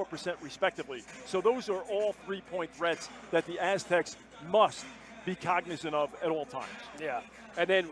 34% respectively. So those are all three-point threats that the Aztecs must be cognizant of at all times. Yeah, and then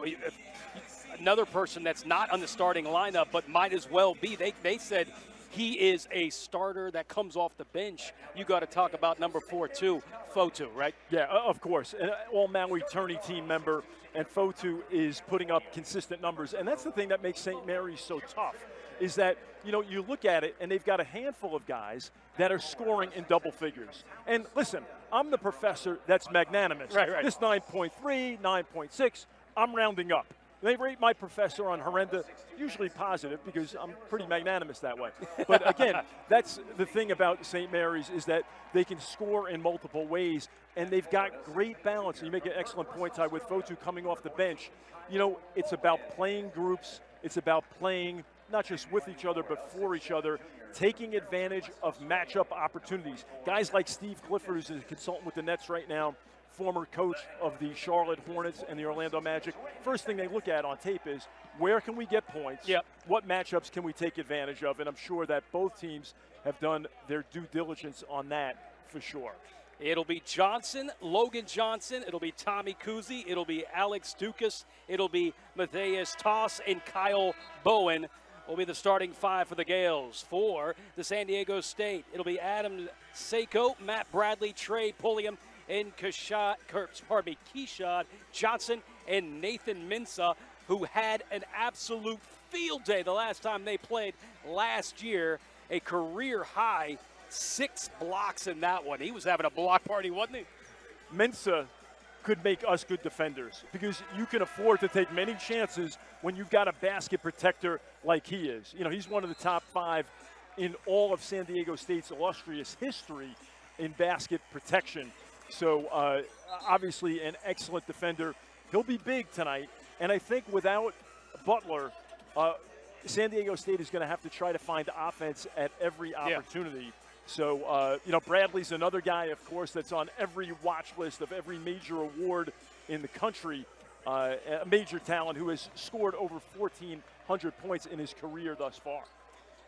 another person that's not on the starting lineup but might as well be, they said he is a starter that comes off the bench. You got to talk about number 4 too, Fotu, right? Yeah, of course. An all-Maui tourney team member, and Fotu is putting up consistent numbers. And that's the thing that makes St. Mary's so tough, is that, you know, you look at it and they've got a handful of guys that are scoring in double figures. And listen, I'm the professor that's magnanimous. Right. This 9.3, 9.6, I'm rounding up. They rate my professor on horrenda, usually positive because I'm pretty magnanimous that way. But again, that's the thing about St. Mary's, is that they can score in multiple ways, and they've got great balance. And you make an excellent point, Ty, with Fotu coming off the bench. You know, it's about playing groups. It's about playing not just with each other, but for each other, taking advantage of matchup opportunities. Guys like Steve Clifford, who's a consultant with the Nets right now, former coach of the Charlotte Hornets and the Orlando Magic. First thing they look at on tape is, where can we get points? Yep. What matchups can we take advantage of? And I'm sure that both teams have done their due diligence on that for sure. It'll be Johnson, Logan Johnson. It'll be Tommy Kuzi. It'll be Alex Dukas. It'll be Matthias Toss, and Kyle Bowen will be the starting 5 for the Gales. For the San Diego State, it'll be Adam Seiko, Matt Bradley, Trey Pulliam, and Keishad Johnson and Nathan Mensah, who had an absolute field day the last time they played last year. A career high 6 blocks in that one. He was having a block party, wasn't he? Mensah could make us good defenders, because you can afford to take many chances when you've got a basket protector like he is. You know, he's one of the top 5 in all of San Diego State's illustrious history in basket protection. So obviously an excellent defender. He'll be big tonight. And I think without Butler, San Diego State is going to have to try to find offense at every opportunity. Yeah. So, you know, Bradley's another guy, of course, that's on every watch list of every major award in the country. A major talent who has scored over 1,400 points in his career thus far.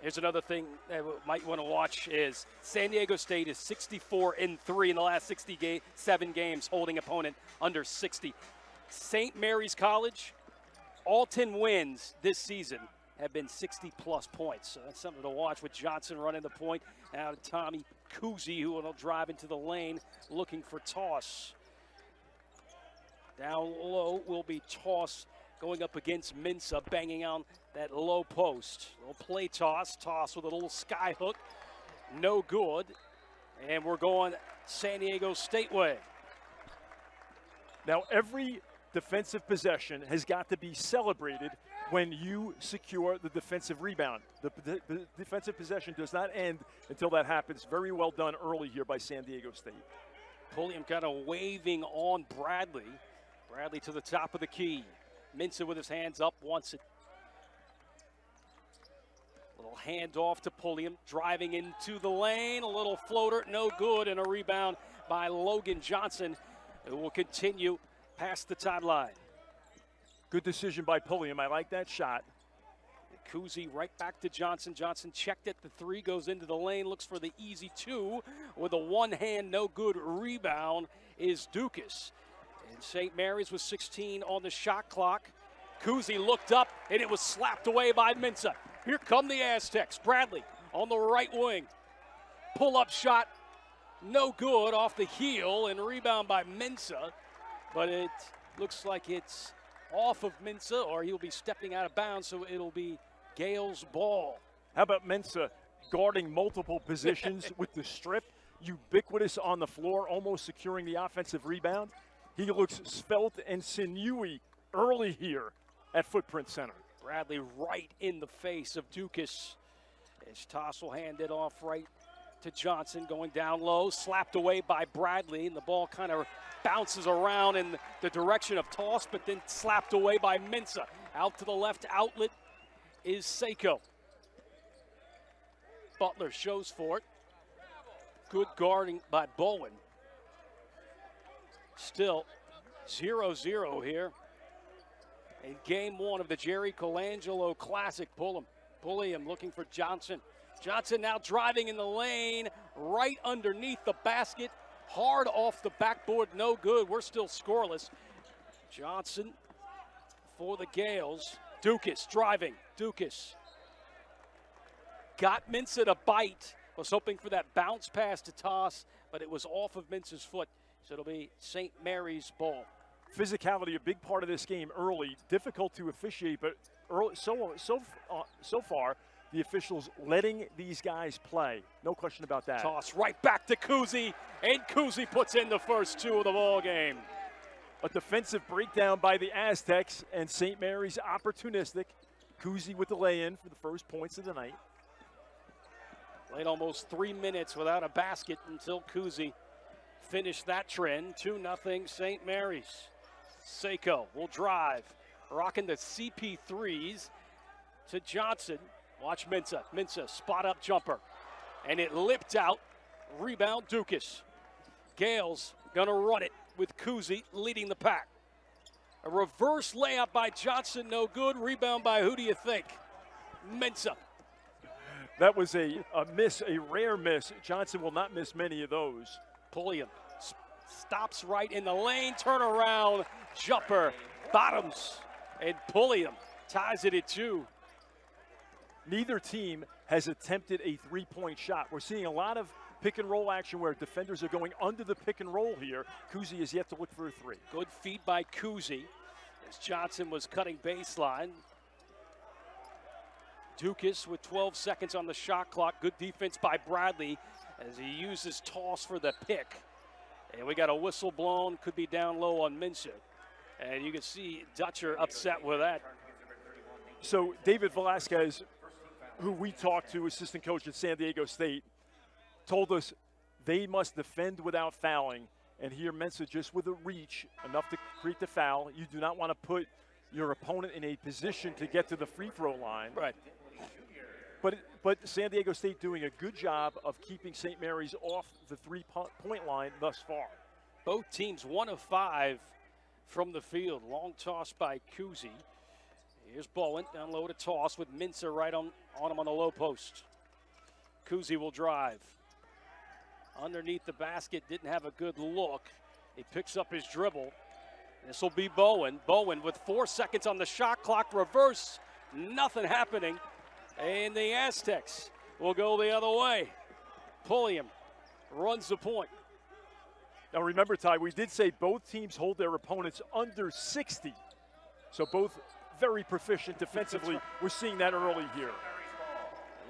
Here's another thing that we might want to watch is San Diego State is 64-3 in the last 67 games, holding opponent under 60. St. Mary's College, all 10 wins this season have been 60-plus points. So that's something to watch, with Johnson running the point. Now to Tommy Kuzi, who will drive into the lane looking for Toss. Down low will be Toss going up against Mensah, banging on that low post. Little play toss with a little sky hook. No good. And we're going San Diego State way. Now, every defensive possession has got to be celebrated when you secure the defensive rebound. The defensive possession does not end until that happens. Very well done early here by San Diego State. Pulliam kind of waving on Bradley. Bradley to the top of the key. Mensah with his hands up, wants it. Little handoff to Pulliam, driving into the lane. A little floater, no good, and a rebound by Logan Johnson. It will continue past the timeline. Good decision by Pulliam. I like that shot. Kuzi right back to Johnson. Johnson checked it. The 3 goes into the lane. Looks for the easy 2 with a one-hand, no good rebound is Dukas. And St. Mary's with 16 on the shot clock. Kuzi looked up, and it was slapped away by Mensah. Here come the Aztecs. Bradley on the right wing. Pull-up shot, no good, off the heel, and rebound by Mensah. But it looks like it's off of Mensah, or he'll be stepping out of bounds, so it'll be Gale's ball. How about Mensah guarding multiple positions with the strip, ubiquitous on the floor, almost securing the offensive rebound? He looks svelte and sinewy early here at Footprint Center. Bradley right in the face of Dukas. As Toss will hand it off right to Johnson, going down low, slapped away by Bradley, and the ball kind of bounces around in the direction of Toss, but then slapped away by Mensah. Out to the left outlet is Seiko. Butler shows for it. Good guarding by Bowen. Still 0-0 here in game 1 of the Jerry Colangelo Classic. Pulliam looking for Johnson. Johnson now driving in the lane, right underneath the basket, hard off the backboard, no good. We're still scoreless. Johnson for the Gales. Dukas driving. Dukas got Mensah to bite. Was hoping for that bounce pass to toss, but it was off of Mensah's foot. So it'll be St. Mary's ball. Physicality, a big part of this game early. Difficult to officiate, but early, so far, the officials letting these guys play. No question about that. Toss right back to Kuzi, and Kuzi puts in the first two of the ball game. A defensive breakdown by the Aztecs, and St. Mary's opportunistic. Kuzi with the lay-in for the first points of the night. Played almost 3 minutes without a basket until Kuzi finished that trend. 2-0 St. Mary's. Seiko will drive, rocking the CP3s to Johnson. Watch Mensah. Mensah, spot-up jumper. And it lipped out. Rebound, Dukas. Gales gonna run it with Kuzi leading the pack. A reverse layup by Johnson, no good. Rebound by who do you think? Mensah. That was a miss, a rare miss. Johnson will not miss many of those. Pulliam stops right in the lane, turnaround, jumper, bottoms, and Pulliam ties it at 2. Neither team has attempted a three-point shot. We're seeing a lot of pick-and-roll action where defenders are going under the pick-and-roll here. Kuzi is yet to look for a three. Good feed by Kuzi as Johnson was cutting baseline. Dukas with 12 seconds on the shot clock. Good defense by Bradley as he uses toss for the pick. And we got a whistle blown, could be down low on Mensah. And you can see Dutcher upset with that. So David Velasquez, who we talked to, assistant coach at San Diego State, told us they must defend without fouling. And here Mensah just with a reach, enough to create the foul. You do not want to put your opponent in a position to get to the free throw line. Right. But San Diego State doing a good job of keeping St. Mary's off the three-point line thus far. Both teams 1 of 5 from the field. Long toss by Kuzi. Here's Bowen down low to toss with Mensah right on him on the low post. Kuzi will drive. Underneath the basket, didn't have a good look. He picks up his dribble. This will be Bowen. Bowen with 4 seconds on the shot clock. Reverse. Nothing happening. And the Aztecs will go the other way. Pulliam runs the point. Now remember, Ty, we did say both teams hold their opponents under 60. So both very proficient defensively. We're seeing that early here.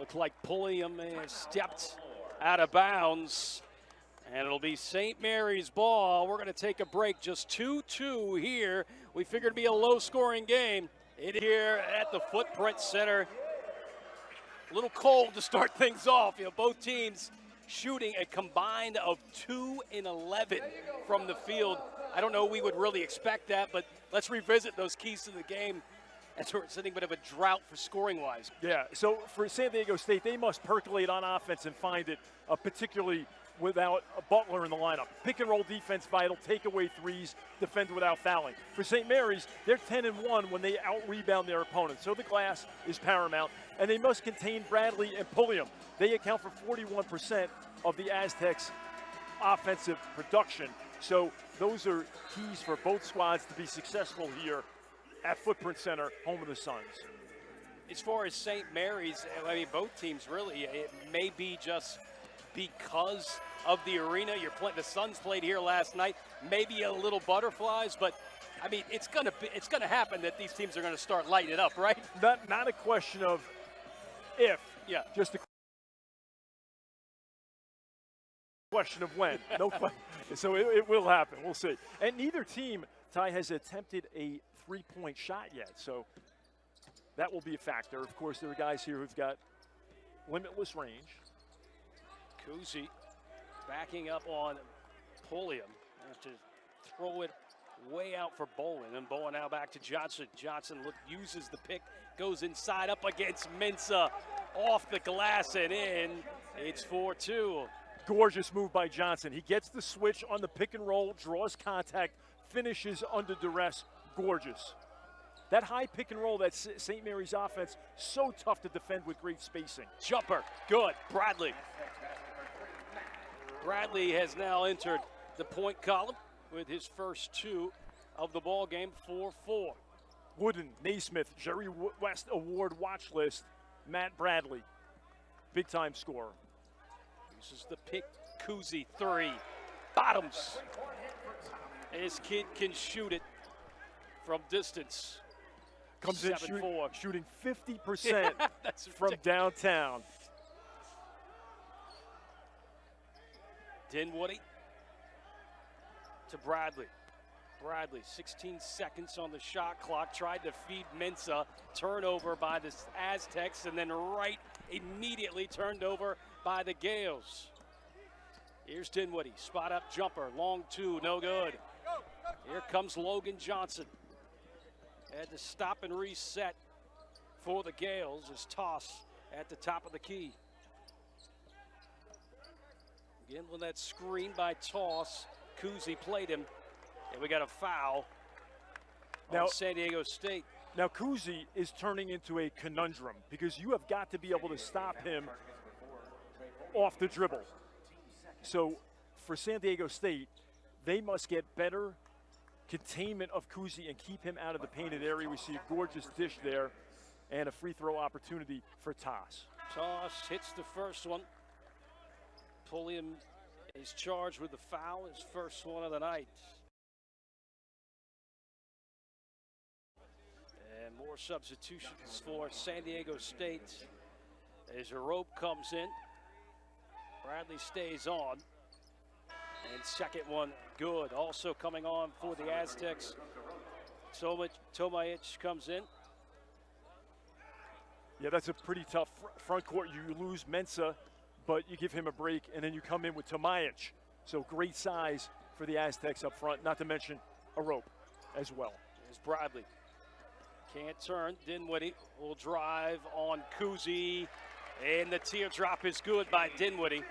Looked like Pulliam stepped out of bounds. And it'll be St. Mary's ball. We're going to take a break. Just 2-2 here. We figured it'd be a low-scoring game. It here at the Footprint Center. A little cold to start things off. You know, both teams shooting a combined of 2 in 11 from the field. I don't know we would really expect that, but let's revisit those keys to the game as we're sitting a bit of a drought for scoring-wise. Yeah, so for San Diego State, they must percolate on offense and find it, particularly without a Butler in the lineup. Pick and roll defense vital, take away threes, defend without fouling. For St. Mary's, they're 10-1 when they out-rebound their opponents, so the glass is paramount, and they must contain Bradley and Pulliam. They account for 41% of the Aztecs' offensive production, so those are keys for both squads to be successful here at Footprint Center, home of the Suns. As far as St. Mary's, I mean, both teams really, it may be just because of the arena. The Suns played here last night. Maybe a little butterflies, but I mean, it's gonna happen that these teams are gonna start lighting it up, right? Not a question of if, yeah, just a question of when. No question. So it will happen. We'll see. And neither team, Ty, has attempted a three-point shot yet, so that will be a factor. Of course, there are guys here who've got limitless range. Kuzi backing up on Pulliam. Have to throw it way out for Bowen. And Bowen now back to Johnson. Johnson uses the pick, goes inside up against Mensah. Off the glass and in. It's 4-2. Gorgeous move by Johnson. He gets the switch on the pick and roll, draws contact, finishes under duress. Gorgeous. That high pick and roll, that St. Mary's offense, so tough to defend with great spacing. Jumper, good. Bradley. Bradley has now entered the point column with his first 2 of the ball game, 4-4. Wooden, Naismith, Jerry West Award watch list, Matt Bradley, big-time scorer. Uses the pick, Kuzi, 3. Bottoms. This kid can shoot it from distance. Comes in shooting 50% That's from downtown. Dinwiddie to Bradley. Bradley, 16 seconds on the shot clock, tried to feed Mensah. Turnover by the Aztecs, and then right immediately turned over by the Gales. Here's Dinwiddie, spot up jumper, long 2, no good. Here comes Logan Johnson. Had to stop and reset for the Gales. His toss at the top of the key. Again, with that screen by Toss, Kuzi played him, and we got a foul on San Diego State. Now Kuzi is turning into a conundrum because you have got to be able to stop him off the dribble. So for San Diego State, they must get better containment of Kuzi and keep him out of the painted area. We see a gorgeous dish there and a free throw opportunity for Toss. Toss hits the first one. Pulliam is charged with the foul, his first one of the night. And more substitutions for San Diego State as a rope comes in. Bradley stays on. And second one, good. Also coming on for the Aztecs, Tomajic comes in. Yeah, that's a pretty tough front court. You lose Mensah, but you give him a break, and then you come in with Tomajic. So great size for the Aztecs up front, not to mention a rope as well. There's Bradley. Can't turn. Dinwiddie will drive on Kuzi, and the teardrop is good by Dinwiddie.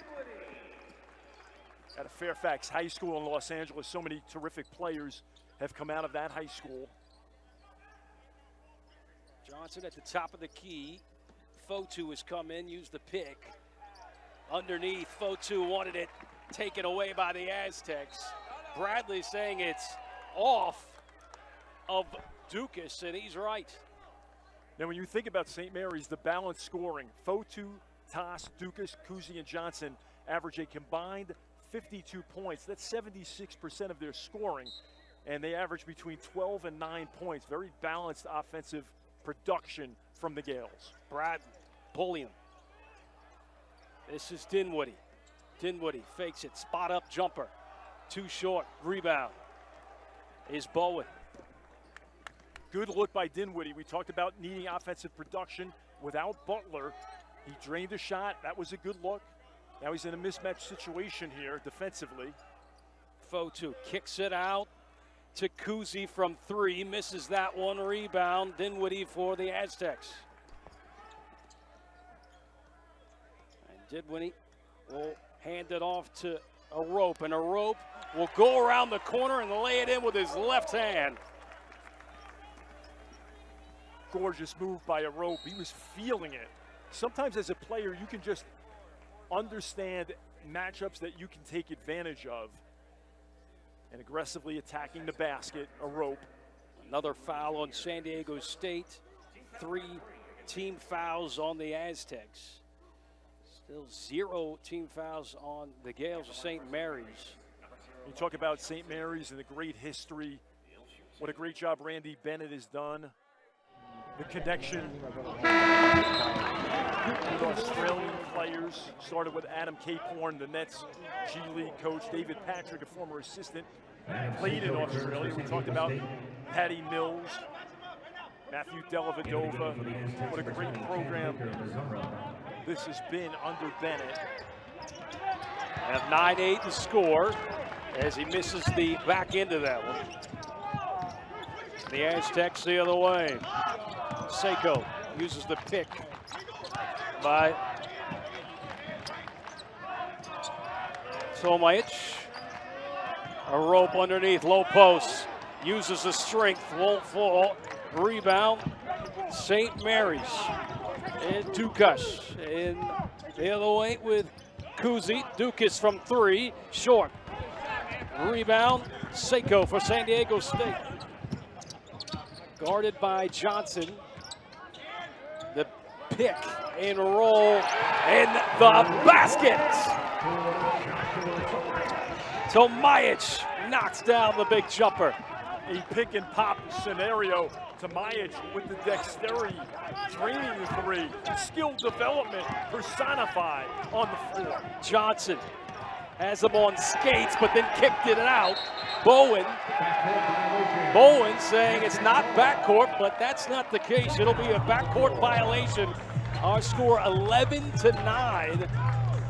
At a Fairfax High School in Los Angeles, so many terrific players have come out of that high school. Johnson at the top of the key. Fotu has come in, used the pick. Underneath, Fotu wanted it taken away by the Aztecs. Bradley saying it's off of Dukas, and he's right. Now, when you think about St. Mary's, the balanced scoring, Fotu, Toss, Dukas, Kuzi, and Johnson average a combined 52 points. That's 76% of their scoring, and they average between 12 and 9 points. Very balanced offensive production from the Gales. Bradley, Pulliam. This is Dinwiddie. Dinwiddie fakes it, spot up jumper. Too short, rebound is Bowen. Good look by Dinwiddie. We talked about needing offensive production without Butler. He drained a shot. That was a good look. Now he's in a mismatch situation here defensively. Fotu kicks it out to Kuzi from 3. Misses that one. Rebound. Dinwiddie for the Aztecs. And Dinwiddie will hand it off to a rope. And a rope will go around the corner and lay it in with his left hand. Gorgeous move by a rope. He was feeling it. Sometimes as a player, you can just understand matchups that you can take advantage of. And aggressively attacking the basket, a rope. Another foul on San Diego State. 3 team fouls on the Aztecs. Still 0 team fouls on the Gales of St. Mary's. You talk about St. Mary's and the great history. What a great job Randy Bennett has done. The connection with Australian players started with Adam Caporn, the Nets G League coach. David Patrick, a former assistant, played in Australia. We talked about Patty Mills, Matthew Dellavedova. What a great program this has been under Bennett. Have 9-8 to score as he misses the back end of that one. The Aztecs the other way. Seiko uses the pick by Tomajic. A rope underneath, low post. Uses the strength, won't fall. Rebound, St. Mary's. And Dukas in the other way with Kuzi. Dukas from 3, short. Rebound, Seiko for San Diego State. Guarded by Johnson. The pick and roll and the basket. Tomajic knocks down the big jumper. A pick and pop scenario. Tomajic with the dexterity, draining the 3, skill development personified on the floor. Johnson has him on skates, but then kicked it out. Bowen saying it's not backcourt, but that's not the case. It'll be a backcourt violation. Our score 11-9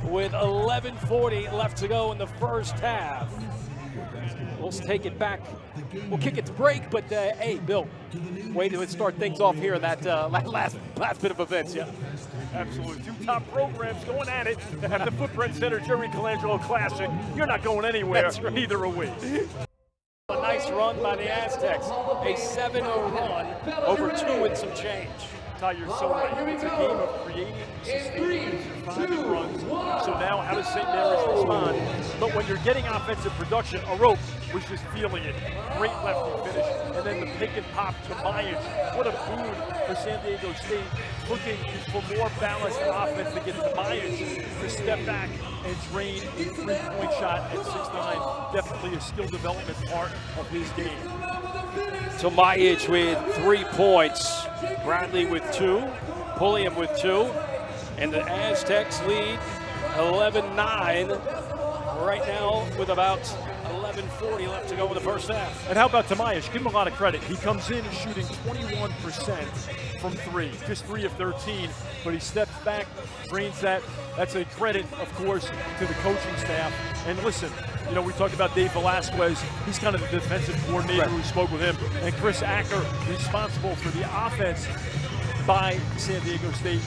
with 11:40 left to go in the first half. We'll take it back. We'll kick it to break, but hey, Bill, way to start things off here in that last bit of events, yeah. Absolutely. 2 top programs going at it at the Footprint Center Jerry Colangelo Classic. You're not going anywhere, neither are we. A nice run by the Aztecs. A 7-0 run over 2 and some change. Ty, you're so right. It's a game of creating, sustaining, surviving runs. So now how does St. Mary's respond? But when you're getting offensive production, Arope was just feeling it. Great lefty finish. And then the pick and pop to Tomajic. What a boon for San Diego State. Looking for more balanced offense to get Tomajic to step back and drain a 3-point shot at 6'9". Definitely a skill development part of his game. Tomajic with 3 points. Bradley with 2. Pulliam with 2. And the Aztecs lead 11-9 right now with about 11:40 left to go in the first half. And how about Tomajic? Give him a lot of credit. He comes in shooting 21% from 3, just 3 of 13, but he steps back, drains that. That's a credit, of course, to the coaching staff. And listen, you know, we talked about Dave Velasquez. He's kind of the defensive coordinator. Right. We spoke with him. And Chris Acker, responsible for the offense by San Diego State.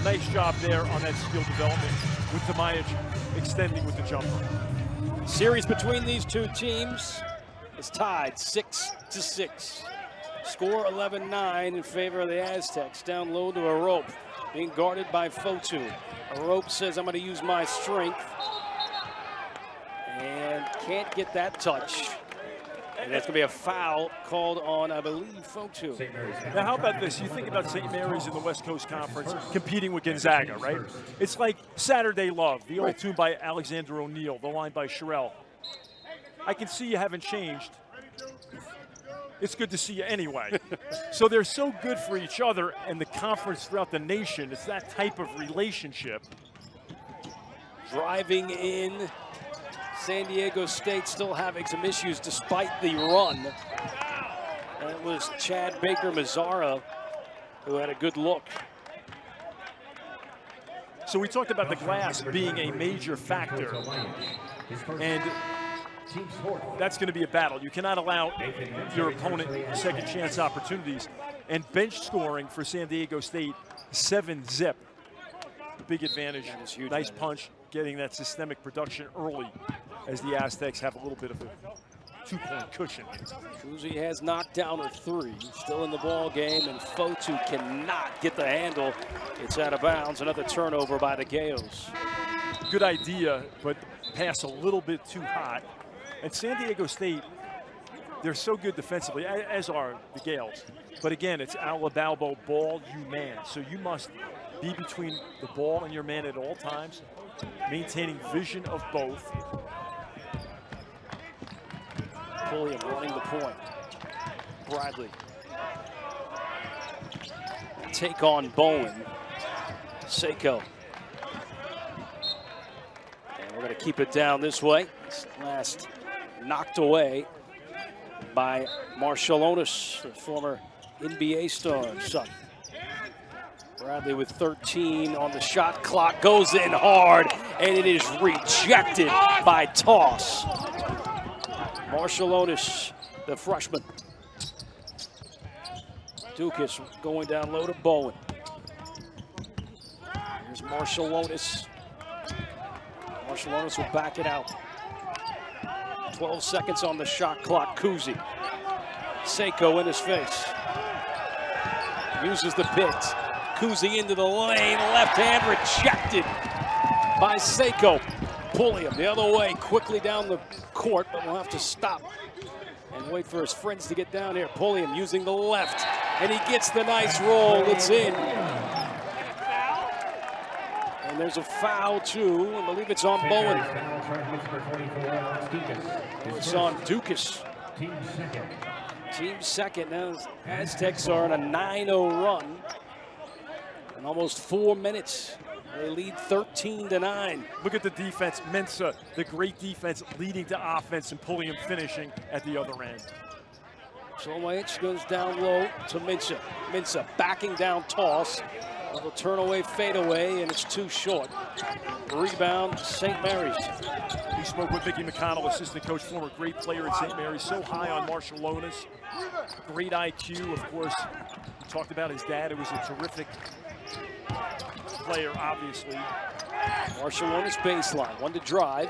Nice job there on that skill development with Tomajic extending with the jumper. Series between these 2 teams is tied 6-6. Score 11-9 in favor of the Aztecs. Down low to Arope, being guarded by Fotu. Arope says, I'm going to use my strength. And can't get that touch. And that's going to be a foul called on, I believe, Fotu. Now, how about this? You think about St. Mary's in the West Coast Conference competing with Gonzaga, right? It's like Saturday Love, the old tune by Alexander O'Neal, the line by Sherelle. I can see you haven't changed. It's good to see you anyway. So they're so good for each other and the conference throughout the nation. It's that type of relationship. Driving in, San Diego State still having some issues despite the run. And it was Chad Baker-Mazzara who had a good look. So we talked about the glass being a major factor. And that's going to be a battle. You cannot allow your opponent second chance opportunities. And bench scoring for San Diego State, 7-zip. Big advantage, nice punch, getting that systemic production early as the Aztecs have a little bit of a 2-point cushion. Kuzi has knocked down a 3, still in the ball game, and Fotu cannot get the handle. It's out of bounds, another turnover by the Gales. Good idea, but pass a little bit too hot. And San Diego State, they're so good defensively, as are the Gales. But again, it's Alabalbo, ball, you man. So you must be between the ball and your man at all times, maintaining vision of both. Pulliam running the point. Bradley. Take on Bowen. Seiko. And we're going to keep it down this way. This last knocked away by Marciulionis, the former NBA star son. Bradley with 13 on the shot clock, goes in hard, and it is rejected by Toss. Marciulionis, the freshman. Dukas going down low to Bowen. Here's Marciulionis. Marciulionis will back it out. 12 seconds on the shot clock. Kuzi. Seiko in his face. uses the pick. Kuzi into the lane, left hand rejected by Seiko. Pulliam the other way, quickly down the court, but we'll have to stop and wait for his friends to get down here. Pulliam using the left, and he gets the nice roll. It's in. And there's a foul, too. I believe it's on Bowen. It's on Dukas. Team second. Now, Aztecs are on a 9-0 run in almost 4 minutes. They lead 13-9. Look at the defense. Mensah, the great defense, leading to offense, and Pulliam finishing at the other end. Solmaich goes down low to Mensah. Mensah backing down toss. Little turn away, fade away, and it's too short. Rebound, St. Mary's. We spoke with Mickey McConnell, assistant coach, former great player at St. Mary's, so high on Marshall Lonis. Great IQ, of course. We talked about his dad, who was a terrific player, obviously. Marshall Lonis baseline, one to drive.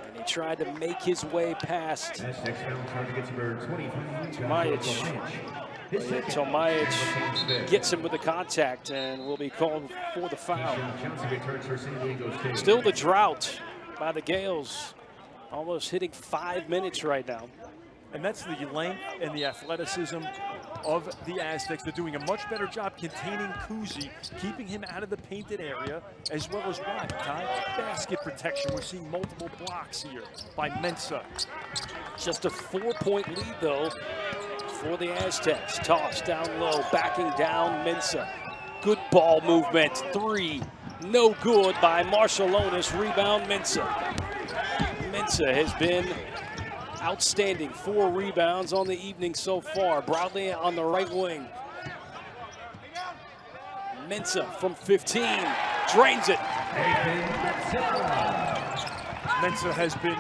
And he tried to make his way past Tomajic gets him with the contact and will be called for the foul. Still the drought by the Gales, almost hitting 5 minutes right now. And that's the length and the athleticism of the Aztecs. They're doing a much better job containing Kuzi, keeping him out of the painted area, as well as what, Ty? Basket protection. We're seeing multiple blocks here by Mensah. Just a 4-point lead, though, for the Aztecs. Toss down low, backing down Mensah. Good ball movement. 3, no good by Marshall Lonis. Rebound Mensah. Mensah has been outstanding. 4 rebounds on the evening so far. Broadly on the right wing. Mensah from 15, drains it. Mensah has been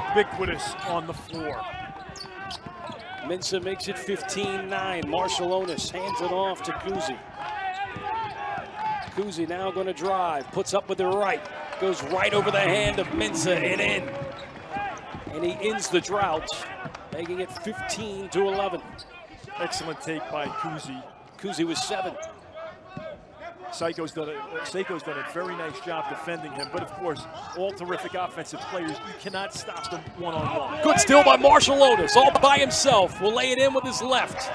ubiquitous on the floor. Mensah makes it 15-9. Marshall Lonis hands it off to Kuzi. Kuzi now going to drive, puts up with the right, goes right over the hand of Mensah and in. And he ends the drought, making it 15-11. Excellent take by Kuzi. Kuzi was 7. Seiko's done a very nice job defending him, but of course, all terrific offensive players. You cannot stop them one-on-one. Good steal by Marshall Lonis, all by himself. Will lay it in with his left.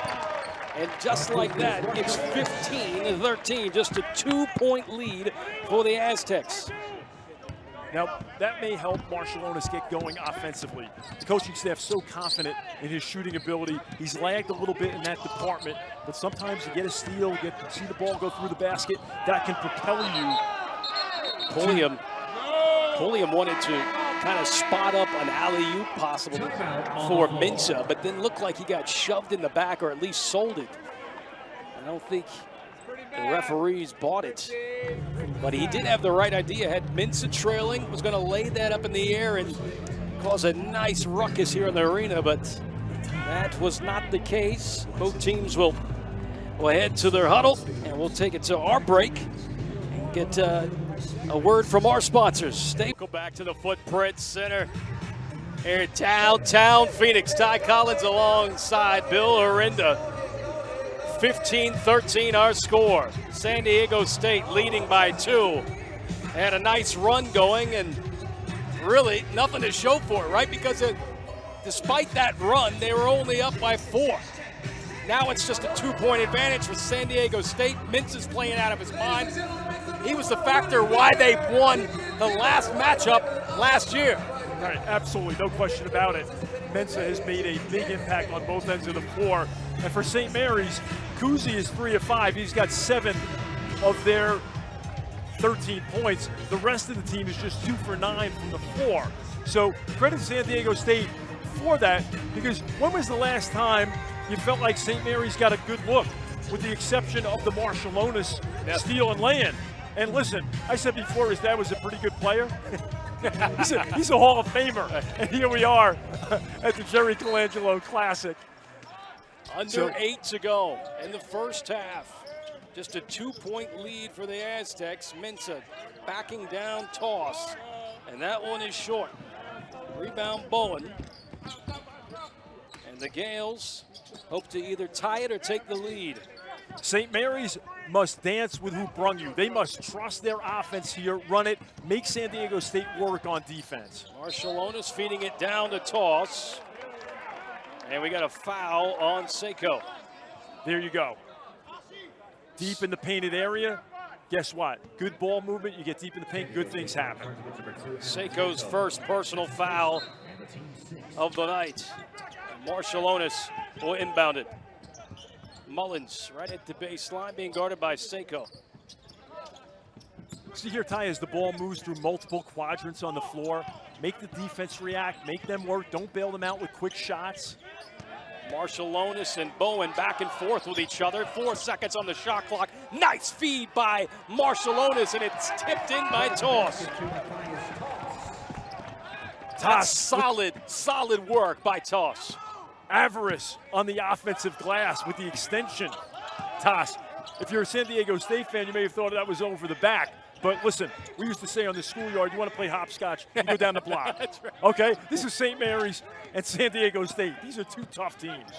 And just like that, it's 15-13, just a 2-point lead for the Aztecs. Now, that may help Marshall Lonis get going offensively. The coaching staff's so confident in his shooting ability. He's lagged a little bit in that department, but sometimes you get a steal, see the ball go through the basket, that can propel you. Pulliam wanted to kind of spot up an alley-oop possible for Mensah, but then looked like he got shoved in the back, or at least sold it. I don't think the referees bought it, but he did have the right idea. Had Mensah trailing, was going to lay that up in the air and cause a nice ruckus here in the arena, but that was not the case. Both teams will head to their huddle, and we'll take it to our break and get a word from our sponsors. Go back to the footprint center here in downtown Phoenix. Ty Collins alongside Bill Orinda. 15-13 our score. San Diego State leading by 2. Had a nice run going and really nothing to show for it, right? Because despite that run, they were only up by 4. Now it's just a 2-point advantage for San Diego State. Mintz is playing out of his mind. He was the factor why they won the last matchup last year. Right, absolutely, no question about it. Mensah has made a big impact on both ends of the floor. And for St. Mary's, Kuzi is 3 of 5. He's got 7 of their 13 points. The rest of the team is just 2 for 9 from the floor. So credit San Diego State for that, because when was the last time you felt like St. Mary's got a good look, with the exception of the Marshall Lonis steal and lay-in? And listen, I said before his dad was a pretty good player. he's a Hall of Famer. And here we are at the Jerry Colangelo Classic. Under 8 to go in the first half. Just a 2-point lead for the Aztecs. Mensah backing down toss. And that one is short. Rebound Bowen. And And the Gales hope to either tie it or take the lead. St. Mary's must dance with who brung you. They must trust their offense here, run it, make San Diego State work on defense. Marciulionis feeding it down to Toss. And we got a foul on Seiko. There you go. Deep in the painted area. Guess what? Good ball movement. You get deep in the paint, good things happen. Seiko's first personal foul of the night. Marciulionis will inbound it. Mullins right at the baseline, being guarded by Seiko. See here, Ty, as the ball moves through multiple quadrants on the floor, make the defense react, make them work, don't bail them out with quick shots. Marciulionis and Bowen back and forth with each other. 4 seconds on the shot clock. Nice feed by Marciulionis, and it's tipped in by Toss. That's solid work by Toss. Avarice on the offensive glass with the extension. Toss. If you're a San Diego State fan, you may have thought that was over the back. But listen, we used to say on the schoolyard, you want to play hopscotch, you go down the block. That's right. Okay? This is St. Mary's and San Diego State. These are two tough teams.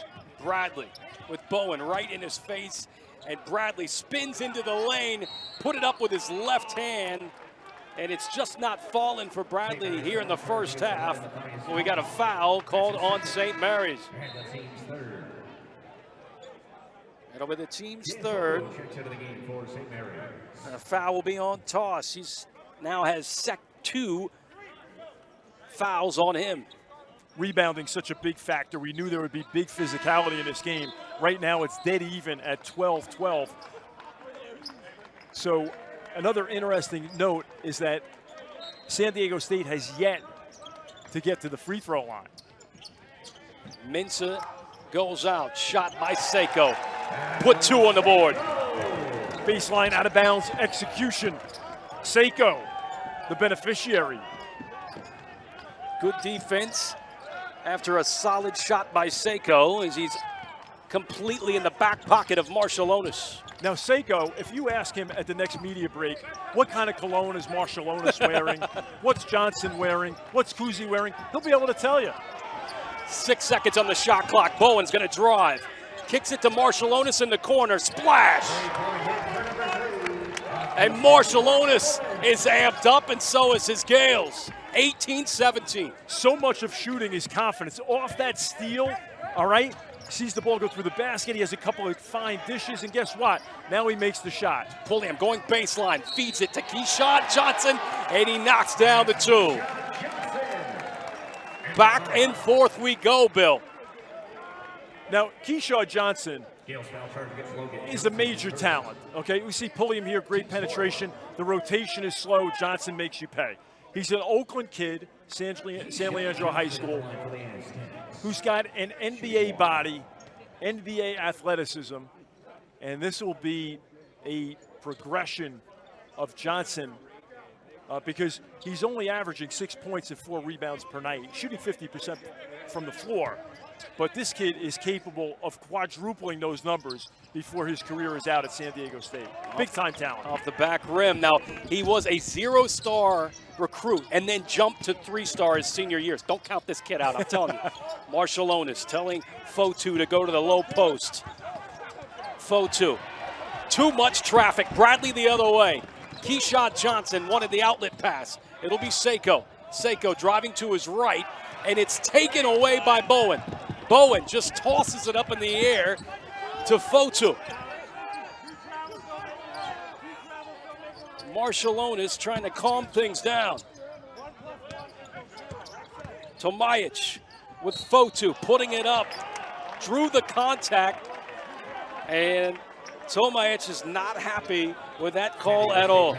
Bradley with Bowen right in his face. And Bradley spins into the lane, put it up with his left hand. And it's just not falling for Bradley here in the first half. So we got a foul called on St. Mary's. It'll be the team's third. And a foul will be on Toss. He's now has 2 fouls on him. Rebounding such a big factor. We knew there would be big physicality in this game. Right now it's dead even at 12-12. So another interesting note is that San Diego State has yet to get to the free throw line. Mensah goes out, shot by Seiko. Put 2 on the board. Baseline out of bounds execution. Seiko, the beneficiary. Good defense after a solid shot by Seiko as he's completely in the back pocket of Marciulionis. Now Seiko, if you ask him at the next media break, what kind of cologne is Marciulionis wearing? What's Johnson wearing? What's Kuzi wearing? He'll be able to tell you. 6 seconds on the shot clock. Bowen's going to drive. Kicks it to Marciulionis in the corner. Splash! And Marciulionis is amped up, and so is his Gales. 18-17. So much of shooting is confidence. Off that steal, all right? Sees the ball go through the basket. He has a couple of fine dishes, and guess what? Now he makes the shot. Pulliam going baseline, feeds it to Keyshawn Johnson, and he knocks down the 2. Back and forth we go, Bill. Now, Keyshawn Johnson is a major talent, okay? We see Pulliam here, great penetration. The rotation is slow. Johnson makes you pay. He's an Oakland kid, San Leandro High School, who's got an NBA body, NBA athleticism, and this will be a progression of Johnson because he's only averaging 6 points and 4 rebounds per night, shooting 50% from the floor. But this kid is capable of quadrupling those numbers before his career is out at San Diego State. Big-time talent. Off the back rim. Now, he was a 0-star recruit and then jumped to 3-star his senior years. Don't count this kid out, I'm telling you. Marciulionis telling Fotu to go to the low post. Fotu. Too much traffic. Bradley the other way. Keyshawn Johnson wanted the outlet pass. It'll be Seiko. Seiko driving to his right, and it's taken away by Bowen. Bowen just tosses it up in the air to Fotu. Marciulionis trying to calm things down. Tomajic with Fotu putting it up. Drew the contact, and Tomajic is not happy with that call at all.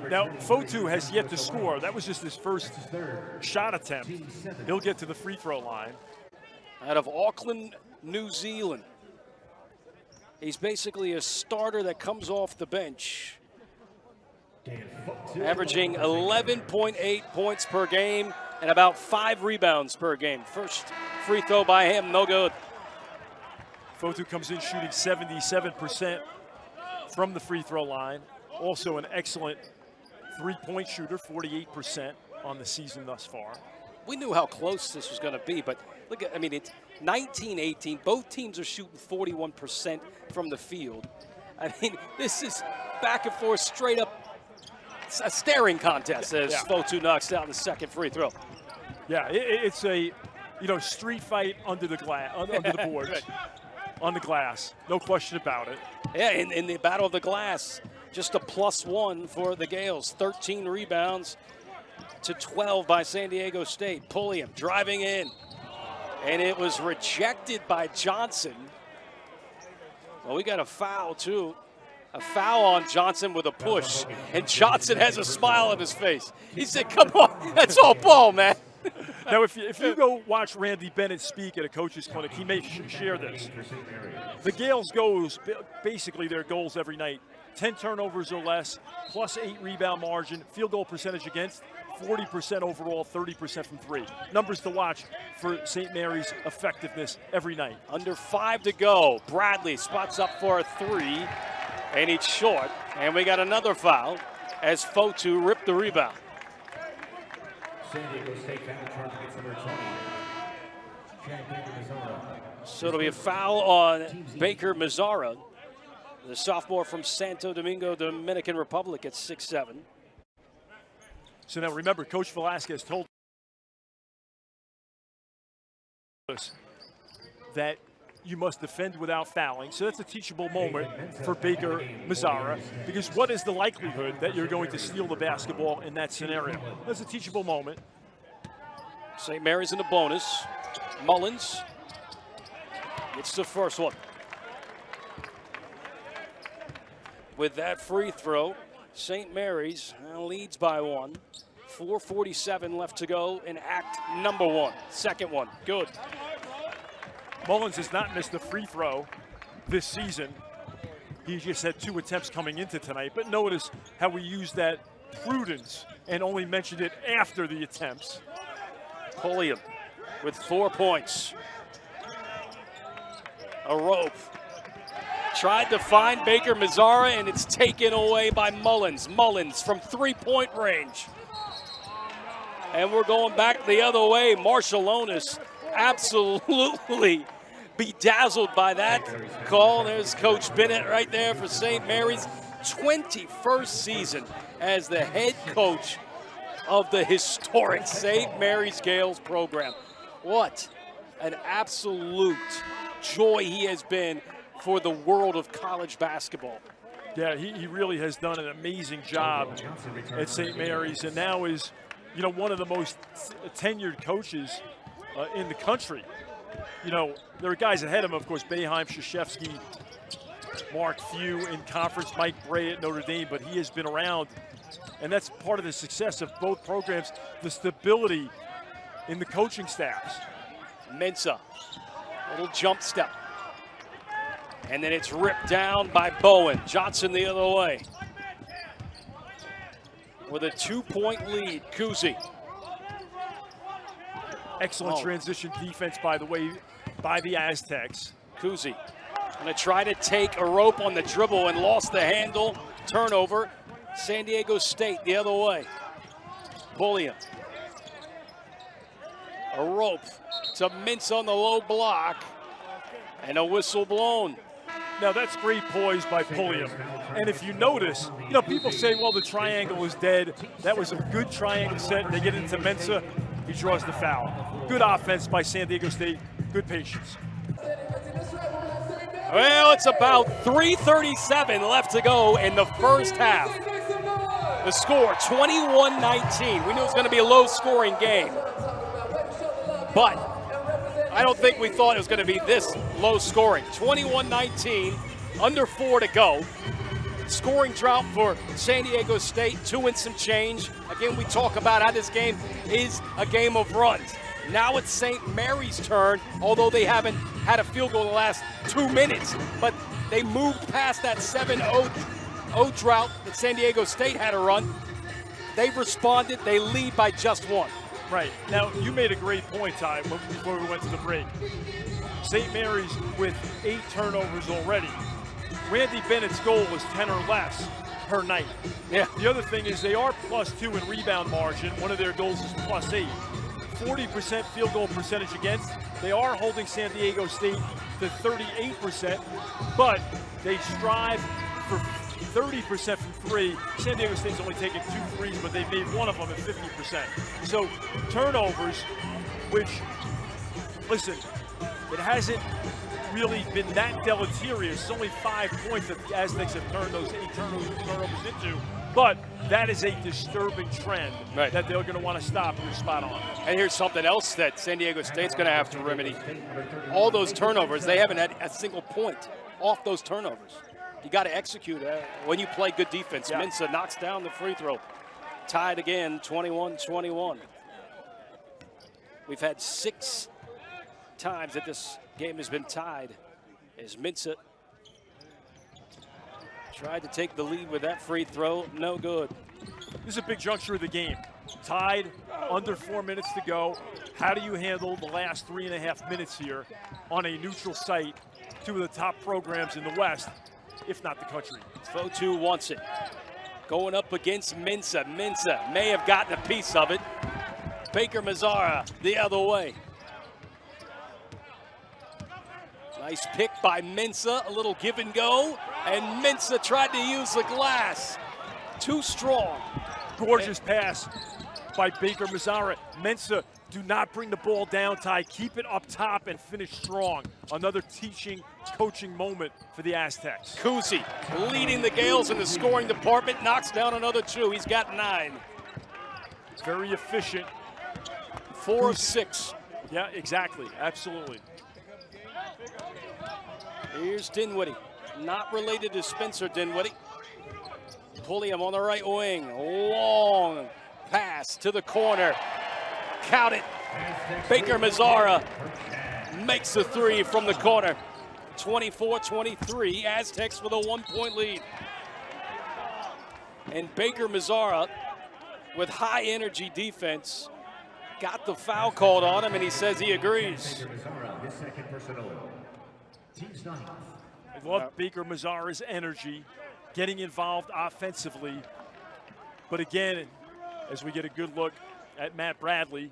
Now, Fotu has yet to score. That was just his first shot attempt. He'll get to the free throw line. Out of Auckland, New Zealand. He's basically a starter that comes off the bench. Averaging 11.8 points per game and about 5 rebounds per game. First free throw by him, no good. Fotu comes in shooting 77% from the free throw line. Also an excellent three-point shooter, 48% on the season thus far. We knew how close this was going to be, but look at, I mean, 19-18. Both teams are shooting 41% from the field. I mean, this is back and forth, straight up a staring contest as Fotu knocks down the second free throw. Yeah, it's a street fight under the boards, Right. on the glass, no question about it. Yeah, in the battle of the glass, just a +1 for the Gales. 13 rebounds to 12 by San Diego State. Pulliam driving in, and it was rejected by Johnson. Well, we got a foul too. A foul on Johnson with a push, and Johnson has a smile on his face. He said, "Come on, that's all ball, man." Now, if you go watch Randy Bennett speak at a coach's clinic, he may share this. The Gales basically their goals every night: 10 turnovers or less, +8 rebound margin, field goal percentage against, 40% overall, 30% from three. Numbers to watch for St. Mary's effectiveness every night. Under 5 to go. Bradley spots up for a three, and it's short. And we got another foul as Fotu ripped the rebound. San Diego State foul charge against number 20. So it'll be a foul on Baker Mazzara, the sophomore from Santo Domingo, Dominican Republic at 6'7". So now remember, Coach Velasquez told us that you must defend without fouling. So that's a teachable moment for Baker Mazzara, because what is the likelihood that you're going to steal the basketball in that scenario? That's a teachable moment. St. Mary's in the bonus. Mullins gets the first one. With that free throw, St. Mary's leads by 1. 4:47 left to go in act number 1. Second one, good. Mullins has not missed a free throw this season. He just had 2 attempts coming into tonight, but notice how we used that prudence and only mentioned it after the attempts. Pulliam with 4 points. A rope. Tried to find Baker Mazzara, and it's taken away by Mullins. Mullins from 3-point range. And we're going back the other way. Marshallonis absolutely bedazzled by that call. There's Coach Bennett right there for St. Mary's. 21st season as the head coach of the historic St. Mary's Gales program. What an absolute joy he has been for the world of college basketball. Yeah, he really has done an amazing job at St. Mary's, and now is, one of the most tenured coaches in the country. There are guys ahead of him, of course, Boeheim, Krzyzewski, Mark Few in conference, Mike Bray at Notre Dame, but he has been around, and that's part of the success of both programs, the stability in the coaching staffs. Mensah, little jump step. And then it's ripped down by Bowen. Johnson the other way. With a 2-point lead, Kuzi. Excellent transition defense, by the way, by the Aztecs. Kuzi going to try to take a rope on the dribble and lost the handle. Turnover. San Diego State the other way. Pulliam. A rope to Mintz on the low block. And a whistle blown. Now that's great poise by Pulliam. And if you notice, people say, well, the triangle is dead. That was a good triangle set. They get into Mensah. He draws the foul. Good offense by San Diego State. Good patience. Well, it's about 3:37 left to go in the first half. The score, 21-19. We knew it was going to be a low-scoring game. But I don't think we thought it was going to be this low-scoring. 21-19, under 4 to go. Scoring drought for San Diego State, 2 and some change. Again, we talk about how this game is a game of runs. Now it's St. Mary's turn, although they haven't had a field goal in the last 2 minutes. But they moved past that 7-0 drought that San Diego State had to run. They've responded. They lead by just 1. Right. Now, you made a great point, Ty, before we went to the break. St. Mary's with 8 turnovers already. Randy Bennett's goal was 10 or less per night. Yeah. The other thing is they are +2 in rebound margin. One of their goals is +8. 40% field goal percentage against, they are holding San Diego State to 38%, but they strive for 30% from three. San Diego State's only taken 2 threes, but they've made one of them at 50%. So turnovers, which, listen, it hasn't really been that deleterious. It's only 5 points that the Aztecs have turned those 8 turnovers into. But that is a disturbing trend that they're going to want to stop. You're spot on. And here's something else that San Diego State's going to have to remedy. All those turnovers, they haven't had a single point off those turnovers. You got to execute when you play good defense. Yeah. Mensah knocks down the free throw. Tied again, 21-21. We've had 6 times that this game has been tied as Mensah tried to take the lead with that free throw. No good. This is a big juncture of the game. Tied, under 4 minutes to go. How do you handle the last 3.5 minutes here on a neutral site? 2 of the top programs in the West, if not the country. Fotu wants it. Going up against Mensah. Mensah may have gotten a piece of it. Baker Mazzara the other way. Nice pick by Mensah, a little give and go, and Mensah tried to use the glass. Too strong. Gorgeous pass by Baker Mazzara. Mensah, do not bring the ball down, Ty. Keep it up top and finish strong. Another teaching, coaching moment for the Aztecs. Kuzi leading the Gales in the scoring department, knocks down another 2. He's got 9. Very efficient. 4 of 6. Yeah, exactly. Absolutely. Here's Dinwiddie. Not related to Spencer Dinwiddie. Pulliam on the right wing. Long pass to the corner. Count it. Baker Mazzara makes the 3 from the corner. 24-23. Aztecs with a 1-point lead. And Baker Mazzara, with high energy defense, got the foul called on him, and he says he agrees. I love Baker Mazzara's energy, getting involved offensively. But again, as we get a good look at Matt Bradley,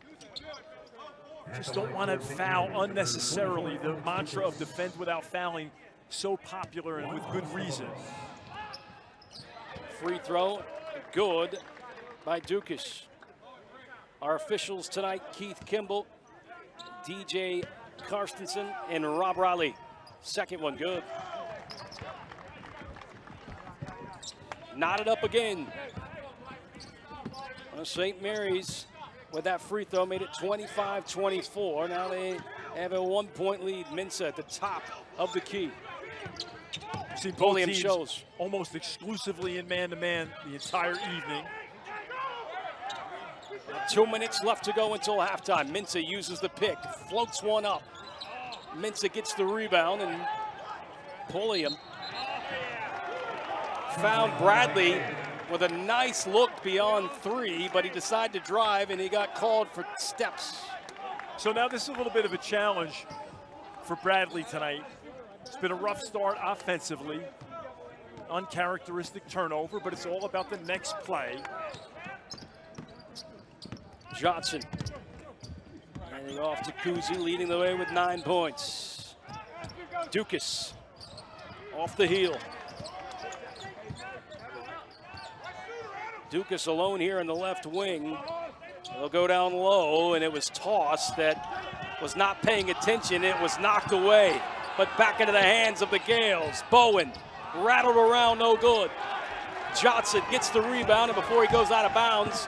just don't want to foul unnecessarily. The mantra of defend without fouling, so popular and with good reason. Free throw, good by Dukas. Our officials tonight, Keith Kimball, DJ Karstensen, and Rob Riley. Second one, good. Knotted up again. St. Mary's with that free throw made it 25-24. Now they have a 1-point lead. Mensah at the top of the key. You've seen both Pulliam teams shows almost exclusively in man-to-man the entire evening. 2 minutes left to go until halftime. Mensah uses the pick, floats one up. Mensah gets the rebound, and Pulliam found Bradley with a nice look beyond 3, but he decided to drive, and he got called for steps. So now this is a little bit of a challenge for Bradley tonight. It's been a rough start offensively. Uncharacteristic turnover, but it's all about the next play. Johnson handing off to Kuzi, leading the way with 9 points. Dukas off the heel. Dukas alone here in the left wing. They'll go down low, and it was tossed that was not paying attention. It was knocked away, but back into the hands of the Gales. Bowen rattled around, no good. Johnson gets the rebound, and before he goes out of bounds,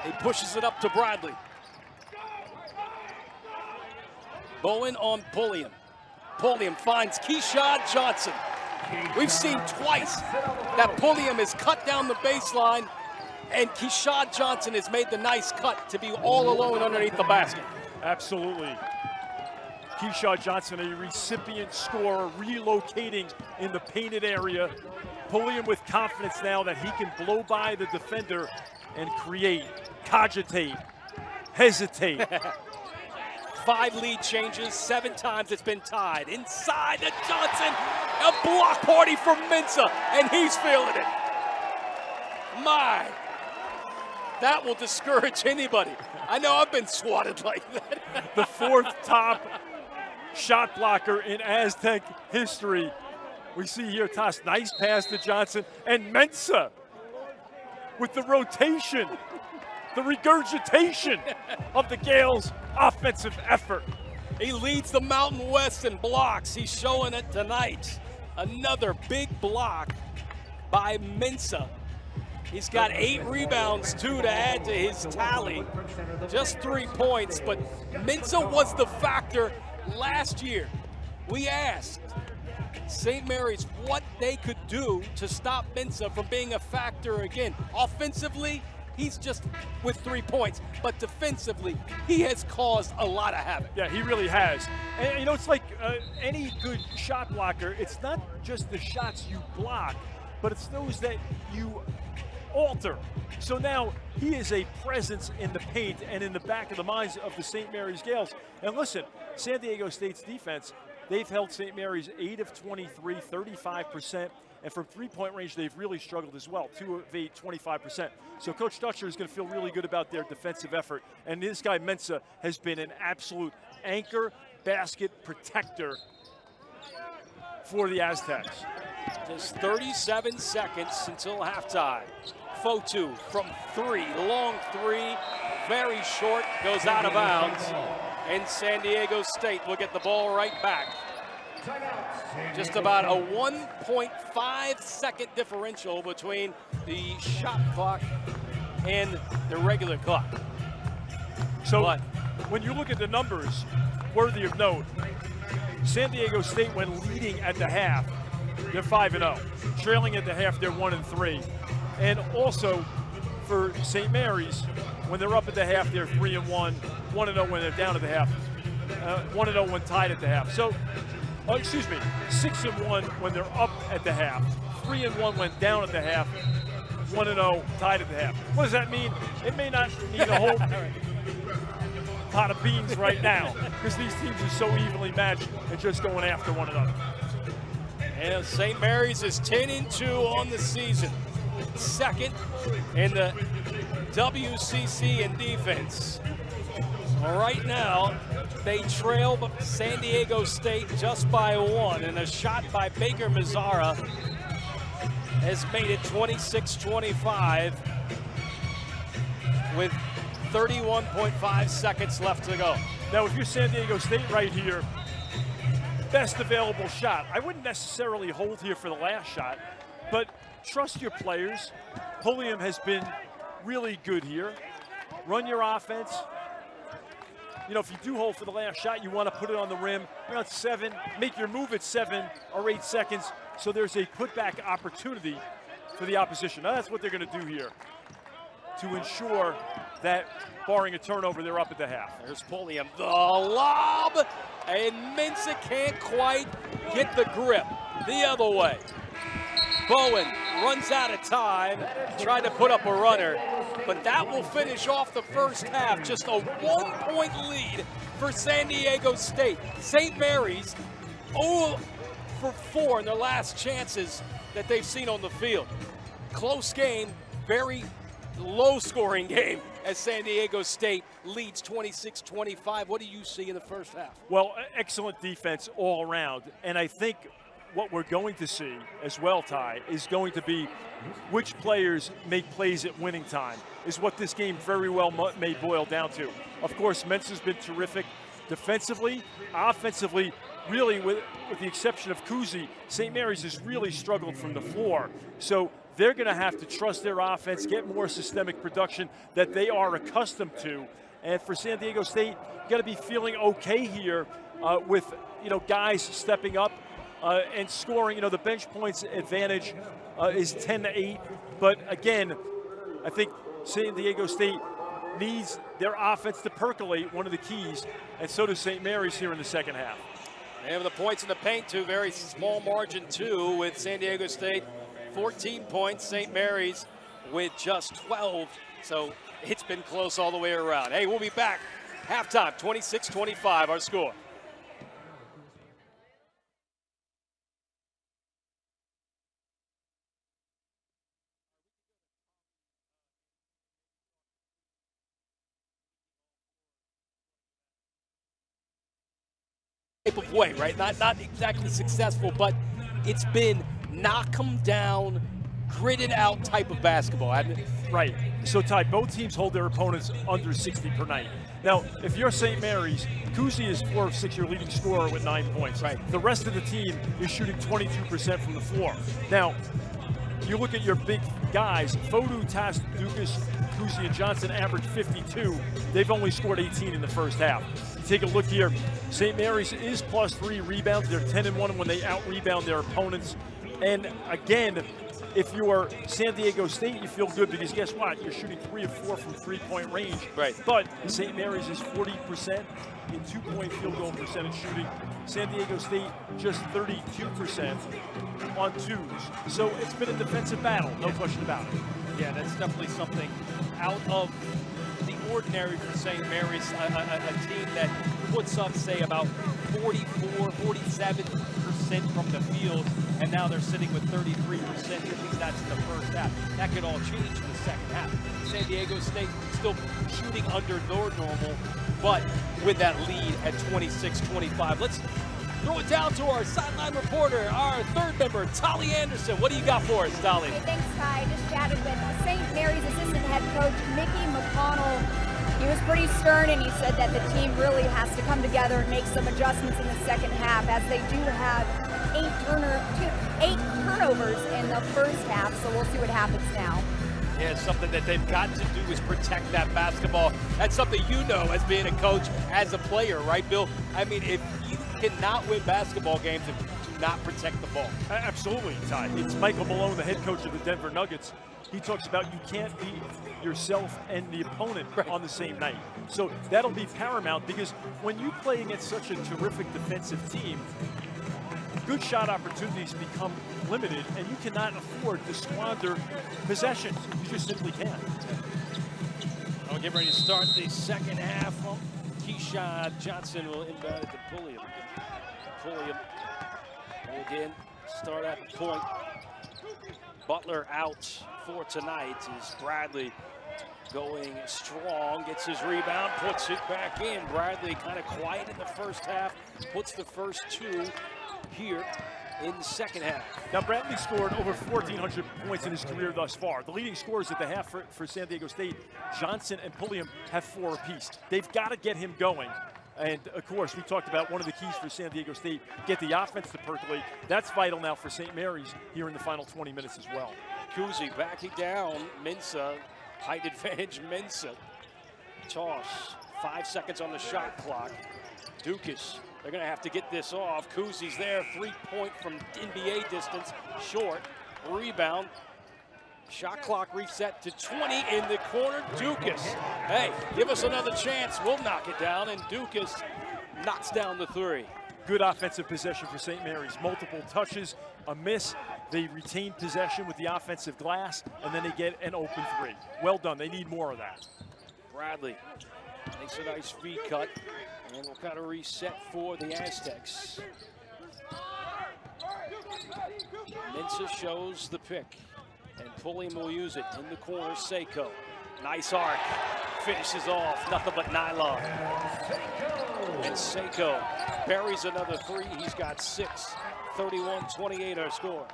he pushes it up to Bradley. Bowen on Pulliam. Pulliam finds Keshad Johnson. We've seen twice that Pulliam has cut down the baseline, and Keshad Johnson has made the nice cut to be all alone underneath the basket. Absolutely. Keshad Johnson, a recipient scorer, relocating in the painted area. Pulliam with confidence now that he can blow by the defender and create, cogitate, hesitate. 5 lead changes, 7 times it's been tied. Inside to Johnson, a block party from Mensah, and he's feeling it. My. That will discourage anybody. I know I've been swatted like that. The fourth top shot blocker in Aztec history. We see here, Toss, nice pass to Johnson, and Mensah with the rotation, the regurgitation of the Gales' offensive effort. He leads the Mountain West in blocks. He's showing it tonight. Another big block by Mensah. He's got 8 rebounds, 2 to add to his tally. Just 3 points, but Mensah was the factor last year. We asked St. Mary's what they could do to stop Mensah from being a factor again. Offensively, he's just with 3 points, but defensively, he has caused a lot of havoc. Yeah, he really has. And you know, it's like any good shot blocker, it's not just the shots you block, but it's those that you alter. So now he is a presence in the paint and in the back of the minds of the St. Mary's Gales. And listen, San Diego State's defense, they've held St. Mary's 8 of 23, 35%. And from three-point range, they've really struggled as well, 2 of 8, 25%. So Coach Dutcher is going to feel really good about their defensive effort. And this guy, Mensah, has been an absolute anchor, basket protector for the Aztecs. Just 37 seconds until halftime. Fotu from 3, long 3, very short, goes out of bounds. And San Diego State will get the ball right back. Just about a 1.5 second differential between the shot clock and the regular clock. So when you look at the numbers, worthy of note, San Diego State, when leading at the half, they're 5-0. Trailing at the half, they're 1-3. And also for St. Mary's, when they're up at the half, they're 3-1. 1-0 when they're down at the half. 1-0 when tied at the half. So, 6-1 when they're up at the half. 3-1 when down at the half. 1-0 tied at the half. What does that mean? It may not need a whole pot of beans right now because these teams are so evenly matched and just going after one another. And St. Mary's is 10-2 on the season. Second in the WCC in defense. Right now, they trail San Diego State just by 1, and a shot by Baker Mazzara has made it 26-25 with 31.5 seconds left to go. Now, if you're San Diego State right here, best available shot. I wouldn't necessarily hold here for the last shot, but trust your players. Pulliam has been really good here. Run your offense. You know, if you do hold for the last shot, you want to put it on the rim around 7, make your move at 7 or 8 seconds, so there's a putback opportunity for the opposition. Now, that's what they're going to do here to ensure that, barring a turnover, they're up at the half. There's Pulliam, the lob, and Mensah can't quite get the grip. The other way. Bowen runs out of time, tried to put up a runner, but that will finish off the first half. Just a 1-point lead for San Diego State. St. Mary's 0 for 4 in their last chances that they've seen on the field. Close game, very low-scoring game as San Diego State leads 26-25. What do you see in the first half? Well, excellent defense all around, and I think what we're going to see as well, Ty, is going to be which players make plays at winning time is what this game very well may boil down to. Of course, Mensah's been terrific defensively, offensively, really with the exception of Kuzi, St. Mary's has really struggled from the floor. So they're going to have to trust their offense, get more systemic production that they are accustomed to. And for San Diego State, you got to be feeling okay here with, guys stepping up and scoring. The bench points advantage is 10-8. But again, I think San Diego State needs their offense to percolate, one of the keys, and so does St. Mary's here in the second half. They have the points in the paint, too. Very small margin, too, with San Diego State 14 points, St. Mary's with just 12. So it's been close all the way around. Hey, we'll be back. Halftime, 26-25, our score. type of way, right? Not exactly successful, but it's been knock 'em down, gritted out type of basketball, hasn't it? Right. So, Ty, both teams hold their opponents under 60 per night. Now, if you're St. Mary's, Kuzi is 4 of 6, your leading scorer with 9 points. Right. The rest of the team is shooting 22% from the floor. Now, you look at your big guys, Fodu, Tast, Dukas, Kuzi, and Johnson average 52. They've only scored 18 in the first half. You take a look here, St. Mary's is +3 rebounds. They're 10-1 when they out-rebound their opponents. And again, if you're San Diego State, you feel good because guess what? You're shooting 3 of 4 from three-point range. Right. But St. Mary's is 40% in two-point field goal percentage shooting. San Diego State just 32% on twos. So it's been a defensive battle, no question about it. Yeah, that's definitely something out of the ordinary for St. Mary's, a team that puts up, say, about 44, 47% from the field, and now they're sitting with 33%. At least that's in the first half. That could all change in the second half. San Diego State still shooting under their normal, but with that lead at 26-25. Let's throw it down to our sideline reporter, our third member, Tolly Anderson. What do you got for us, Tolly? Hey, thanks, Ty. I just chatted with St. Mary's assistant head coach, Mickey McConnell. He was pretty stern, and he said that the team really has to come together and make some adjustments in the second half, as they do have 8 turnovers in the first half, so we'll see what happens now. Yeah, something that they've got to do is protect that basketball. That's something you know as being a coach, as a player, right, Bill? I mean, if you cannot win basketball games if you do not protect the ball. Absolutely, Ty. It's Michael Malone, the head coach of the Denver Nuggets. He talks about you can't beat yourself and the opponent on the same night. So that'll be paramount because when you play against such a terrific defensive team, good shot opportunities become limited, and you cannot afford to squander possessions. You just simply can't. I'll get ready to start the second half. Keyshawn Johnson will inbound it to Pulliam. Pulliam will again start at the point. Butler out for tonight is Bradley going strong, gets his rebound, puts it back in. Bradley kind of quiet in the first half, puts the first 2 here in the second half. Now, Bradley scored over 1,400 points in his career thus far. The leading scorers at the half for San Diego State, Johnson and Pulliam, have 4 apiece. They've got to get him going. And, of course, we talked about one of the keys for San Diego State, get the offense to percolate. That's vital now for St. Mary's here in the final 20 minutes as well. Kuzi backing down. Mensah, height advantage, Mensah. Toss, 5 seconds on the shot clock. Dukas, they're going to have to get this off. Kuzi's there, 3-point from NBA distance, short. Rebound. Shot clock reset to 20 in the corner. Dukas, hey, give us another chance. We'll knock it down, and Dukas knocks down the 3. Good offensive possession for St. Mary's. Multiple touches, a miss. They retain possession with the offensive glass, and then they get an open 3. Well done. They need more of that. Bradley makes a nice V cut, and we'll kind of reset for the Aztecs. Mensah shows the pick, and Pulliam will use it in the corner. Seiko, nice arc, finishes off, nothing but nylon. And Seiko buries another 3. He's got 6. 31-28 our score.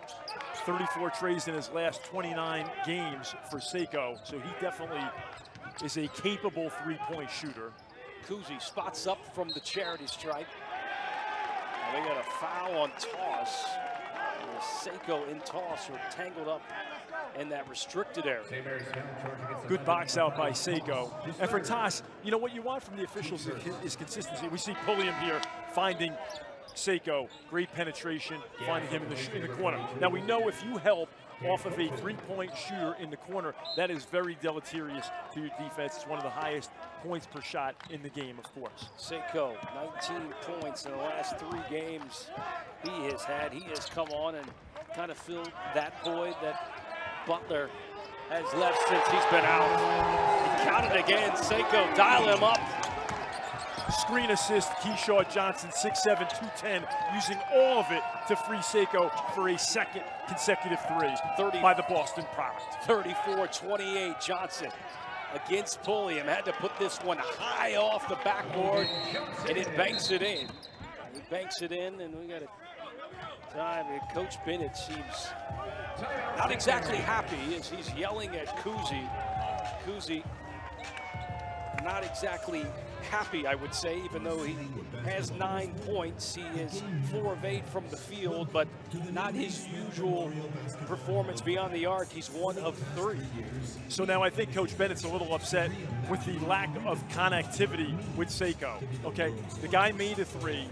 34 trays in his last 29 games for Seiko, so he definitely is a capable 3-point shooter. Kuzi spots up from the charity stripe. And they got a foul on toss. Seiko in toss were tangled up in that restricted area. Good box out by Seiko. And for toss, you know what you want from the officials is consistency. We see Pulliam here finding Seiko, great penetration, finding him in the corner. Now we know if you help off of a 3-point shooter in the corner, that is very deleterious to your defense. It's one of the highest points per shot in the game, of course. Seiko, 19 points in the last 3 games he has had. He has come on and kind of filled that void that Butler has left since he's been out. He counted again. Seiko, dial him up. Screen assist, Keyshawn Johnson, 6'7", 210, using all of it to free Seiko for a second consecutive 3 by the Boston product. 34-28, Johnson against Pulliam. Had to put this one high off the backboard, and it banks it in. He banks it in, and we got a time. Coach Bennett seems not exactly happy as he's yelling at Kuzi. Kuzi not exactly happy, I would say, even though he has 9 points. He is 4 of 8 from the field, but not his usual performance beyond the arc. He's 1 of 3. So now I think Coach Bennett's a little upset with the lack of connectivity with Seiko. Okay, the guy made a 3.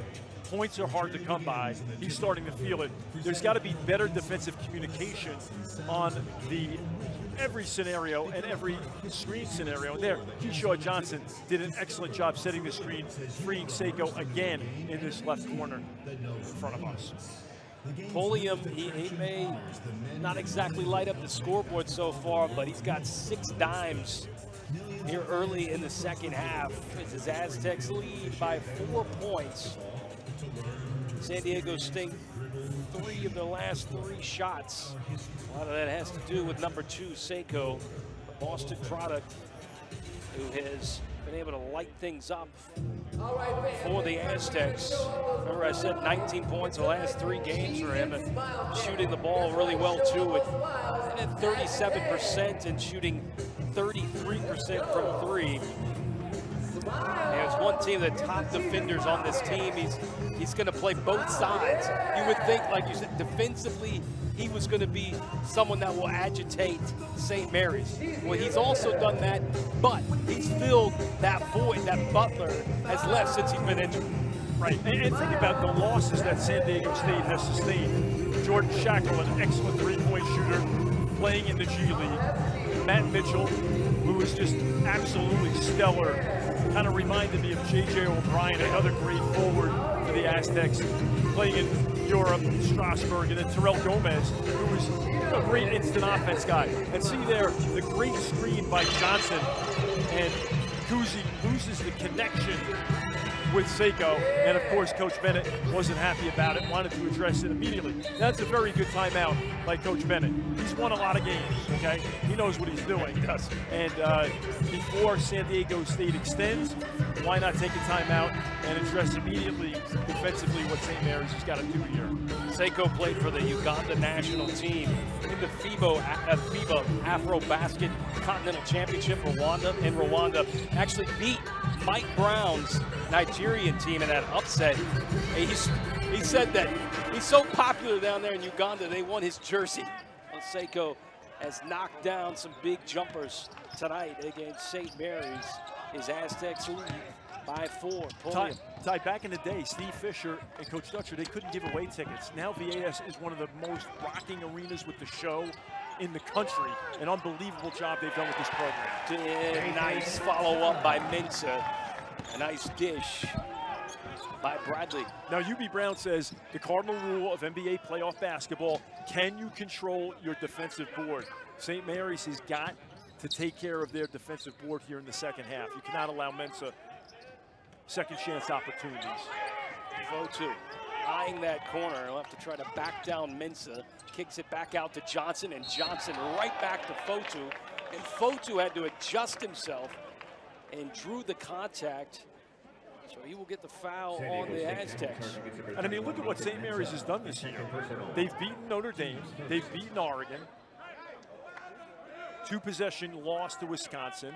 Points are hard to come by. He's starting to feel it. There's got to be better defensive communication on every scenario and every screen scenario. And there, Keyshaw Johnson did an excellent job setting the screen, freeing Seiko again in this left corner in front of us. Pulliam, he may not exactly light up the scoreboard so far, but he's got 6 dimes here early in the second half. As his Aztecs lead by 4 points. San Diego State, 3 of their last 3 shots. A lot of that has to do with number 2, Seiko, the Boston product, who has been able to light things up for the Aztecs. Remember, I said 19 points the last 3 games for him, and shooting the ball really well too, with 37% and shooting 33% from 3. There's one team, the top defenders on this team. He's going to play both sides. You would think, like you said, defensively, he was going to be someone that will agitate St. Mary's. Well, he's also done that, but he's filled that void that Butler has left since he's been injured. Right, and think about the losses that San Diego State has sustained. Jordan Shackle, an excellent 3-point shooter, playing in the G League. Matt Mitchell, who is just absolutely stellar, kind of reminded me of J.J. O'Brien, another great forward for the Aztecs, playing in Europe, Strasbourg, and then Terrell Gomez, who was a great instant offense guy. And see there, the great screen by Johnson, and Kuzi loses the connection with Seiko, and of course Coach Bennett wasn't happy about it, wanted to address it immediately. That's a very good timeout by Coach Bennett. He's won a lot of games, okay? He knows what he's doing. Yes. And before San Diego State extends, why not take a timeout and address immediately defensively what St. Mary's has got to do here. Seiko played for the Uganda national team in the FIBA Afro-Basket Continental Championship in Rwanda. Actually beat Mike Brown's Nigerian team in that upset. He said that he's so popular down there in Uganda, they want his jersey. Well, Seiko has knocked down some big jumpers tonight against St. Mary's. His Aztecs lead by 4. Ty, back in the day, Steve Fisher and Coach Dutcher, they couldn't give away tickets. Now VAS is one of the most rocking arenas with the show in the country. An unbelievable job they've done with this program. Nice follow-up by Mensah. A nice dish by Bradley. Now, UB Brown says the cardinal rule of NBA playoff basketball, can you control your defensive board? St. Mary's has got to take care of their defensive board here in the second half. You cannot allow Mensah second chance opportunities. Fotu eyeing that corner. He'll have to try to back down Mensah. Kicks it back out to Johnson, and Johnson right back to Fotu. And Fotu had to adjust himself and drew the contact. So he will get the foul on the Aztecs. And I mean, look at what St. Mary's has done this year. They've beaten Notre Dame. They've beaten Oregon. 2-possession loss to Wisconsin.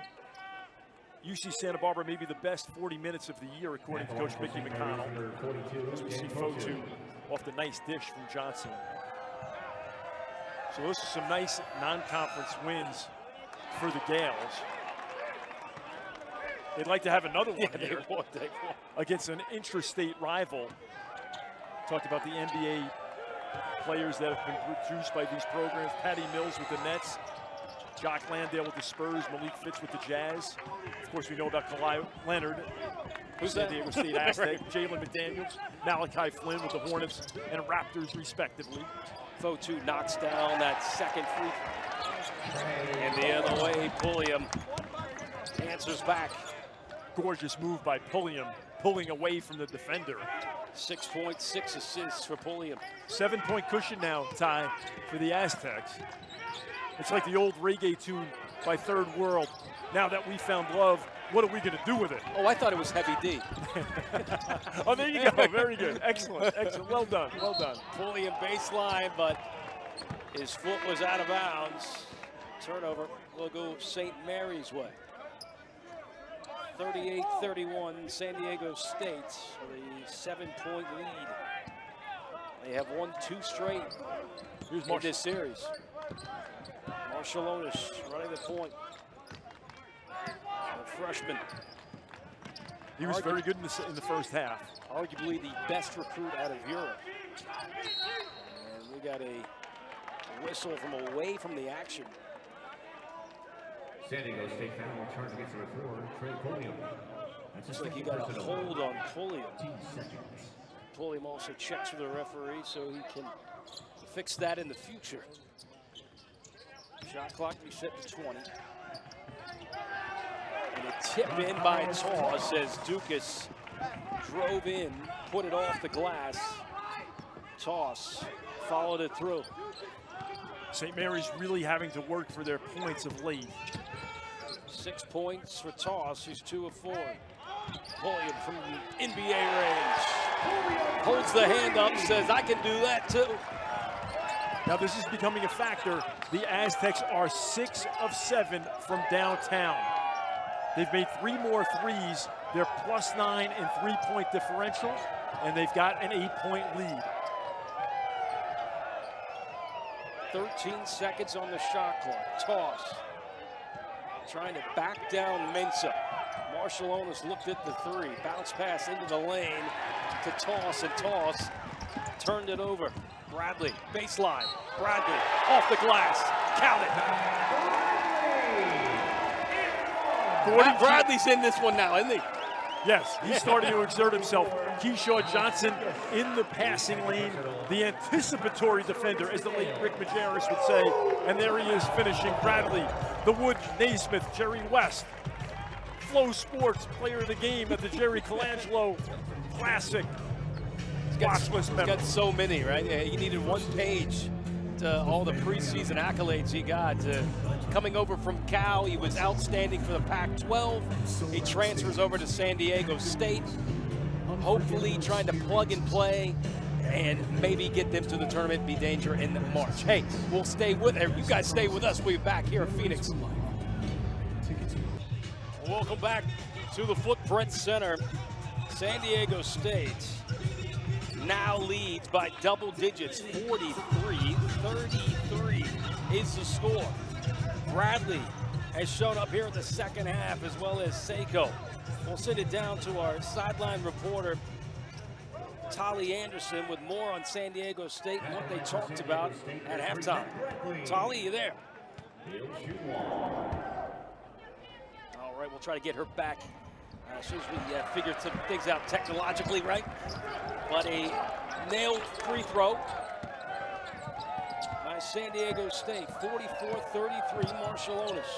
UC Santa Barbara may be the best 40 minutes of the year, according to Coach Mickey McConnell. As we see Fotu off the nice dish from Johnson. So those are some nice non-conference wins for the Gales. They'd like to have another one here against an intrastate rival. Talked about the NBA players that have been produced by these programs. Patty Mills with the Nets. Jock Landale with the Spurs, Malik Fitz with the Jazz. Of course, we know about Kawhi Leonard, who's San that? Diego State Aztec, Jalen McDaniels, Malachi Flynn with the Hornets and Raptors, respectively. Fotu knocks down that second free throw. And the other way, Pulliam answers back. Gorgeous move by Pulliam, pulling away from the defender. 6.6 assists for Pulliam. 7-point cushion now, Ty, for the Aztecs. It's like the old reggae tune, by Third World. Now that we found love, what are we going to do with it? Oh, I thought it was Heavy D. Oh, there you go. Very good. Excellent. Excellent. Well done. Well done. Pulliam baseline, but his foot was out of bounds. Turnover will go St. Mary's way. 38-31, San Diego State with a 7-point lead. They have won 2 straight in this series. Marshallonis running the point. The freshman. He was very good in the first half. Arguably the best recruit out of Europe. And we got a whistle from away from the action. San Diego State foul returns against the referee, Trey Pulliam. Looks like he got a hold on Pulliam. 15 seconds. Pulliam also checks with the referee so he can fix that in the future. Shot clock reset to 20. And a tip in by Toss as Dukas drove in, put it off the glass. Toss followed it through. St. Mary's really having to work for their points of late. 6 points for Toss, who's 2 of 4. Pulliam from NBA range. Holds the hand up, says, I can do that too. Now this is becoming a factor. The Aztecs are 6 of 7 from downtown. They've made 3 more threes. They're +9 in 3-point differential, and they've got an 8-point lead. 13 seconds on the shot clock. Toss. Trying to back down Mensah. Marshallonis looked at the 3. Bounce pass into the lane to Toss, and Toss turned it over. Bradley, baseline. Bradley off the glass. Count it. Bradley's in this one now, isn't he? Yes, he's starting to exert himself. Keyshaw Johnson in the passing lane, the anticipatory defender, as the late Rick Majerus would say. And there he is finishing. Bradley, the Wood, Naismith, Jerry West. Flow Sports Player of the Game at the Jerry Colangelo Classic. He's got so many, right? Yeah, he needed 1 page to all the preseason accolades he got. Coming over from Cal, he was outstanding for the Pac-12. He transfers over to San Diego State, hopefully trying to plug and play and maybe get them to the tournament, be danger in March. Hey, we'll stay with it. You guys stay with us. We'll be back here at Phoenix. Welcome back to the Footprint Center. San Diego State now leads by double digits, 43-33 is the score. Bradley has shown up here in the second half, as well as Seiko. We'll send it down to our sideline reporter, Tolly Anderson, with more on San Diego State and what they talked about at halftime. Tolly, you there? All right, we'll try to get her back as soon as we figure some things out technologically, right? But a nailed free throw by San Diego State, 44-33, Marshallonis.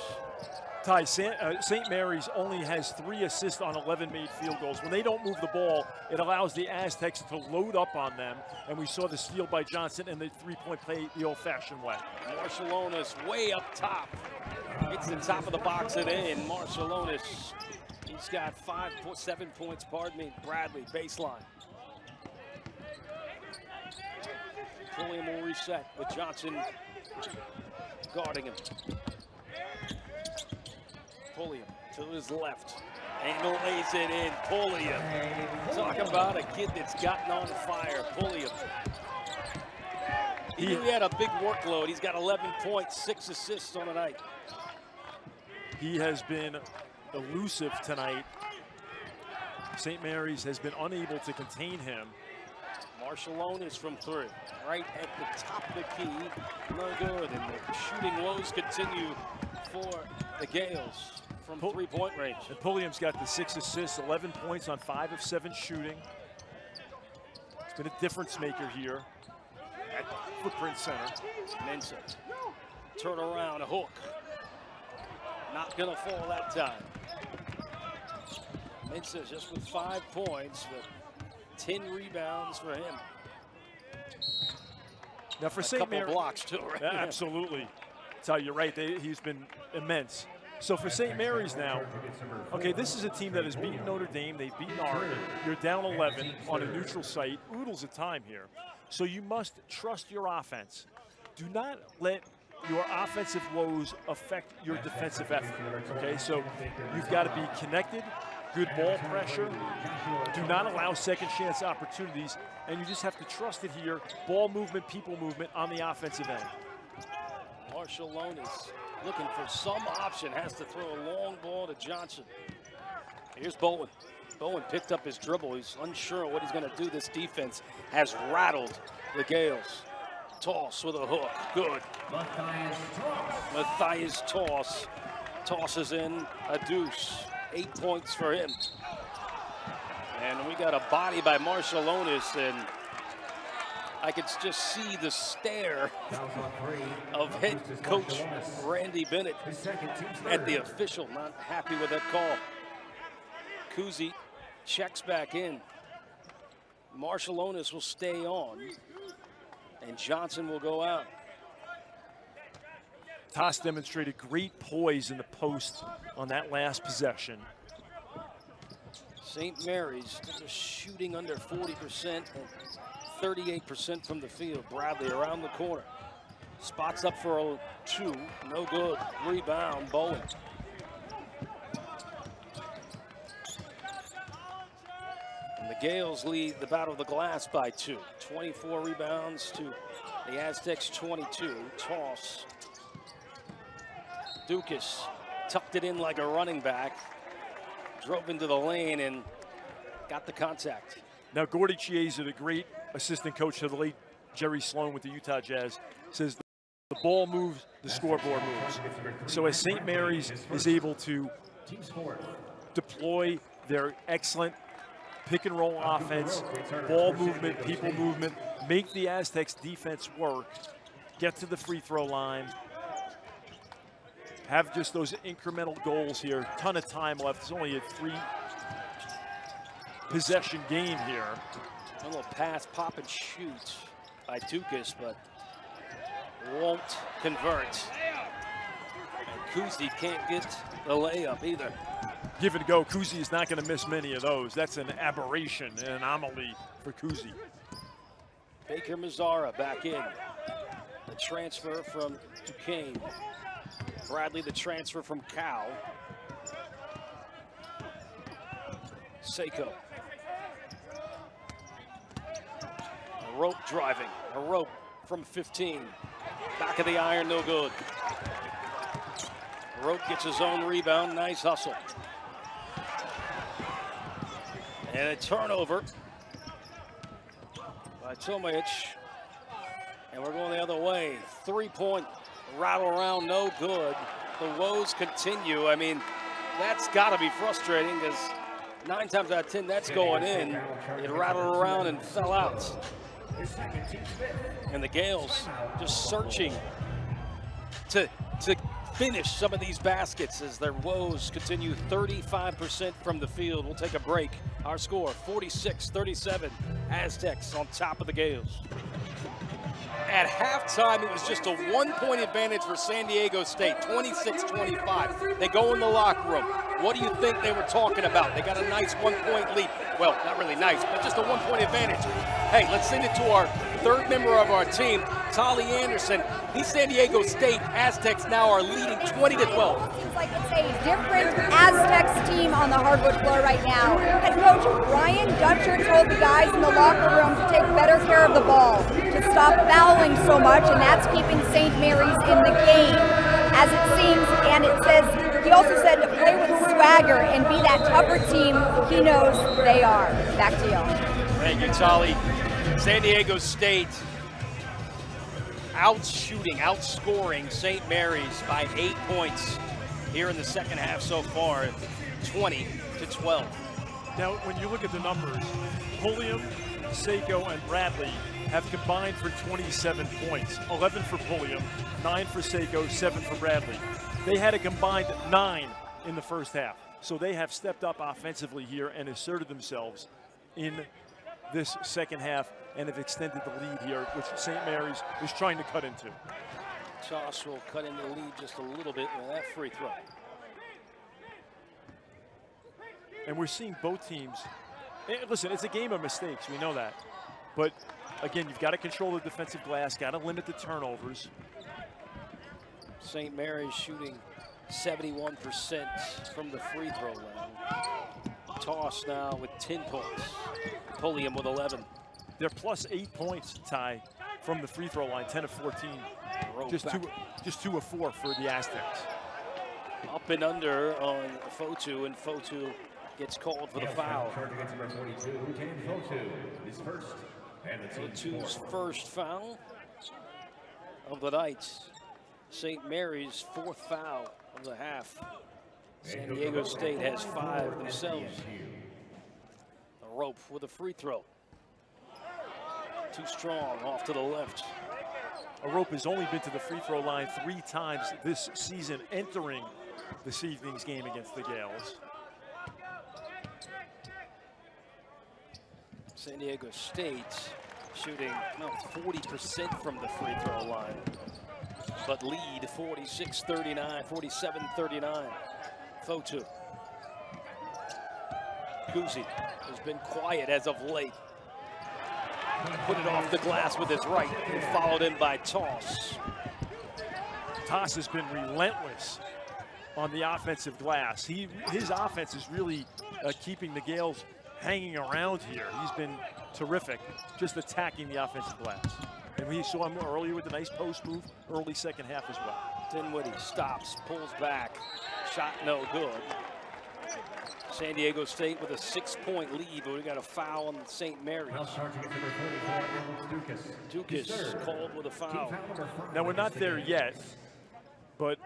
Ty, St. Mary's only has 3 assists on 11 made field goals. When they don't move the ball, it allows the Aztecs to load up on them, and we saw the steal by Johnson and the 3-point play the old-fashioned way. Marshallonis way up top. It's the top of the box and in. Marshallonis, he's got 7 points, pardon me. Bradley, baseline. Pulliam will reset with Johnson guarding him. Pulliam to his left. Angle lays it in. Pulliam. Talk about a kid that's gotten on fire. Pulliam. He knew he had a big workload. He's got 11 points, 6 assists on the night. He has been elusive tonight. St. Mary's has been unable to contain him. Marshallonis from 3, right at the top of the key. No good, and the shooting woes continue for the Gales from 3-point range. And Pulliam's got the 6 assists, 11 points on 5 of 7 shooting. It's been a difference maker here at Footprint Center. Mensah, turn around, a hook. Not gonna fall that time. Mensah just with 5 points, but 10 rebounds for him. Now for St. Mary's, blocks too, right? Yeah, absolutely. So you're right, he's been immense. So for St. Mary's now, okay, this is a team that has beaten Notre Dame. They've beaten Oregon. You're down 11 on a neutral site. Oodles of time here. So you must trust your offense. Do not let your offensive woes affect your defensive effort, okay? So you've got to be connected, good ball pressure. Do not allow second chance opportunities, and you just have to trust it here. Ball movement, people movement on the offensive end. Marshall Lone is looking for some option, has to throw a long ball to Johnson. Here's Bowen. Bowen picked up his dribble. He's unsure what he's going to do. This defense has rattled the Gales. Toss with a hook. Good. Matthias Toss tosses in a deuce. 8 points for him. And we got a body by Marshallonis, and I could just see the stare of head coach Randy Bennett at the official, not happy with that call. Kuzi checks back in. Marshallonis will stay on, and Johnson will go out. Toss demonstrated great poise in the post on that last possession. St. Mary's just shooting under 40% and 38% from the field. Bradley around the corner. Spots up for a 2. No good. Rebound, Bowen. And the Gales lead the Battle of the Glass by 2. 24 rebounds to the Aztecs 22. Toss. Dukas tucked it in like a running back. Drove into the lane and got the contact. Now, Gordy Chiesa, the great assistant coach to the late Jerry Sloan with the Utah Jazz, says the ball moves, the scoreboard moves. So as St. Mary's is able to deploy their excellent pick and roll offense, ball movement, people movement, make the Aztecs defense work, get to the free throw line, have just those incremental goals here. Ton of time left. It's only a 3 possession game here. A little pass, pop and shoot by Dukas, but won't convert. And Kuzi can't get the layup either. Give and go. Kuzi is not going to miss many of those. That's an aberration, an anomaly for Kuzi. Baker Mazzara back in. The transfer from Duquesne. Bradley, the transfer from Cal. Seiko. A rope driving. A rope from 15. Back of the iron, no good. Rope gets his own rebound. Nice hustle. And a turnover by Tomic. And we're going the other way. 3-point rattle around, no good. The woes continue. I mean, that's got to be frustrating because 9 times out of 10, that's going in. It rattled around and fell out. And the Gales just searching to finish some of these baskets as their woes continue. 35% from the field. We'll take a break. Our score, 46-37. Aztecs on top of the Gales. At halftime, it was just a 1-point advantage for San Diego State, 26-25. They go in the locker room. What do you think they were talking about? They got a nice 1-point lead. Well, not really nice, but just a 1-point advantage. Hey, let's send it to our third member of our team, Tolly Anderson. These San Diego State Aztecs now are leading 20-12. Seems like it's a different Aztecs team on the hardwood floor right now. Head coach Brian Dutcher told the guys in the locker room to take better care of the ball, to stop fouling so much, and that's keeping St. Mary's in the game, as it seems. And it says, he also said to play with swagger and be that tougher team he knows they are. Back to you. Thank you, Tolly. San Diego State outscoring St. Mary's by 8 points here in the second half so far, 20-12. Now, when you look at the numbers, Pulliam, Seiko, and Bradley have combined for 27 points. 11 for Pulliam, 9 for Seiko, 7 for Bradley. They had a combined 9 in the first half. So they have stepped up offensively here and asserted themselves in this second half and have extended the lead here, which St. Mary's is trying to cut into. Toss will cut into the lead just a little bit with that free throw. And we're seeing both teams. Listen, it's a game of mistakes. We know that. But, again, you've got to control the defensive glass, got to limit the turnovers. St. Mary's shooting 71% from the free throw line. Toss now with 10 points. Pulliam with 11. They're plus 8 points, Ty, from the free throw line, 10 of 14. Just 2 of 4 for the Aztecs. Up and under on Fotu, and Fotu gets called for the foul. Fotu's first foul of the night. St. Mary's 4th foul of the half. San Diego State has 5 themselves. A rope with a free throw. Too strong, off to the left. Arope has only been to the free throw line 3 times this season, entering this evening's game against the Gales. San Diego State shooting 40% from the free throw line, but lead 46-39, 47-39. Fotu. Kuzi has been quiet as of late. Put it off the glass with his right, and followed in by Toss. Toss has been relentless on the offensive glass. His offense is really keeping the Gales hanging around here. He's been terrific, just attacking the offensive glass. And we saw him earlier with a nice post move, early second half as well. Dinwiddie stops, pulls back, shot no good. San Diego State with a 6-point lead, but we got a foul on St. Mary's. Dukas called with a foul. Now we're not there yet, but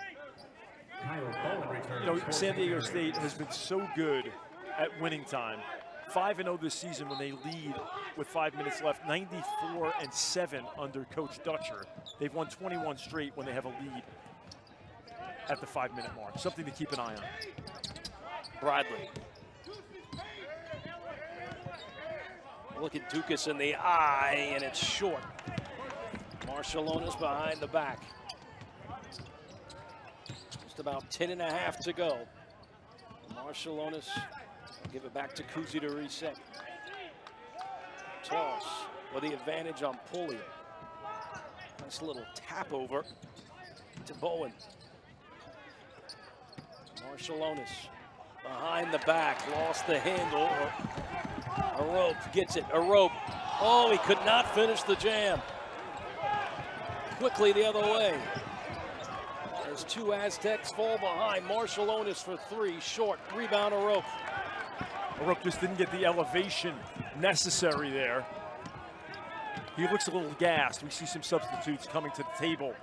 San Diego State has been so good at winning time. 5-0 this season when they lead with 5 minutes left. 94-7 under Coach Dutcher. They've won 21 straight when they have a lead at the 5-minute mark. Something to keep an eye on. Bradley. Look at Dukas in the eye, and it's short. Marcialonis behind the back. Just about 10.5 to go. Marcialonis will give it back to Kuzi to reset. Toss with the advantage on Pulliam. Nice little tap over to Bowen. Marcialonis behind the back, lost the handle. Arope gets it. Arope. Oh, he could not finish the jam. Quickly the other way. As 2 Aztecs fall behind. Marcialonis for 3, short. Rebound Arope. Arope just didn't get the elevation necessary there. He looks a little gassed. We see some substitutes coming to the table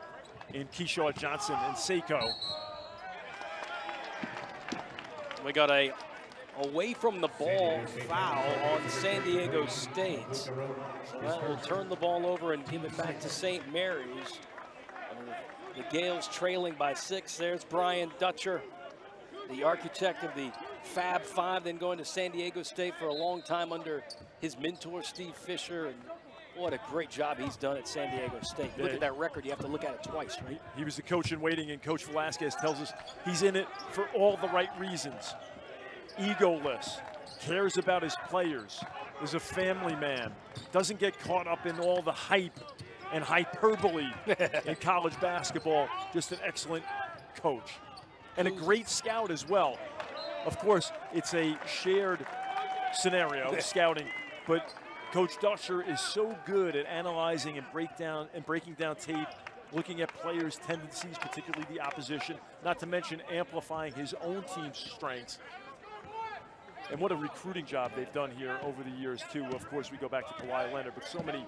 in Keyshaw Johnson and Seiko. We got a away from the ball foul on San Diego State. So that will turn the ball over and give it back to St. Mary's. The Gales trailing by 6. There's Brian Dutcher, the architect of the Fab Five, then going to San Diego State for a long time under his mentor, Steve Fisher. And what a great job he's done at San Diego State. Look at that record. You have to look at it twice, right? He was the coach in waiting, and Coach Velasquez tells us he's in it for all the right reasons. Egoless, cares about his players, is a family man, doesn't get caught up in all the hype and hyperbole in college basketball. Just an excellent coach and a great scout as well. Of course, it's a shared scenario, scouting, but Coach Dutcher is so good at analyzing and breaking down tape, looking at players' tendencies, particularly the opposition, not to mention amplifying his own team's strengths. And what a recruiting job they've done here over the years, too. Of course, we go back to Kawhi Leonard, but so many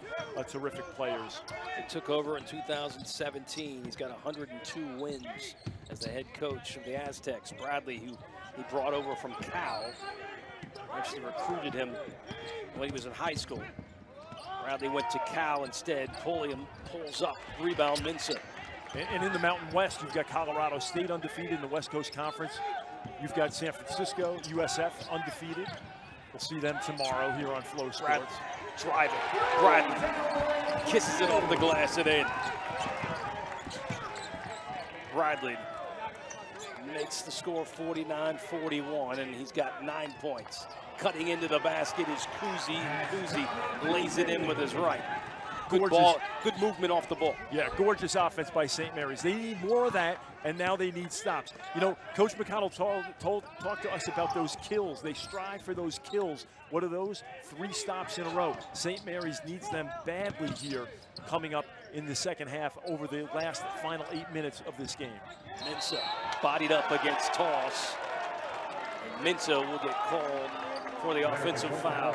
terrific players. He took over in 2017. He's got 102 wins as the head coach of the Aztecs. Bradley, who he brought over from Cal, actually recruited him when he was in high school. Bradley went to Cal instead. Pulliam pulls up, rebound Minson. And in the Mountain West, you've got Colorado State undefeated in the West Coast Conference. You've got San Francisco, USF undefeated. We'll see them tomorrow here on Flow Sports. Driving. Bradley kisses it over the glass and in. Bradley makes the score 49-41, and he's got 9 points. Cutting into the basket is Kuzi. Kuzi lays it in with his right. Good Gorgeous. ball, good movement off the ball. Yeah, gorgeous offense by St. Mary's. They need more of that, and now they need stops. You know, Coach McConnell talked to us about those kills. They strive for those kills. What are those? 3 stops in a row. St. Mary's needs them badly here coming up in the second half over the final 8 minutes of this game. Mensah bodied up against Toss. And Mensah will get called for the offensive foul.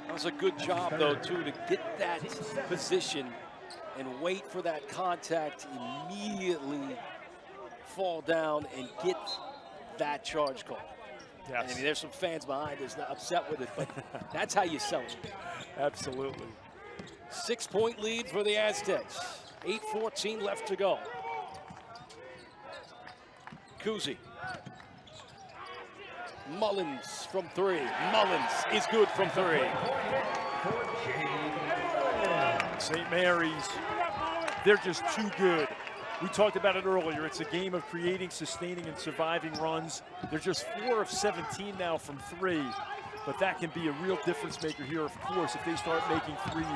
That was a good job, though, too, to get that position and wait for that contact, immediately fall down and get that charge call. Yes. I mean, there's some fans behind us not upset with it, but that's how you celebrate. Absolutely. 6-point lead for the Aztecs. 8:14 left to go. Kuzi. Mullins from 3. Mullins is good from 3. St. Mary's, they're just too good. We talked about it earlier. It's a game of creating, sustaining, and surviving runs. They're just 4 of 17 now from 3, but that can be a real difference maker here, of course, if they start making threes.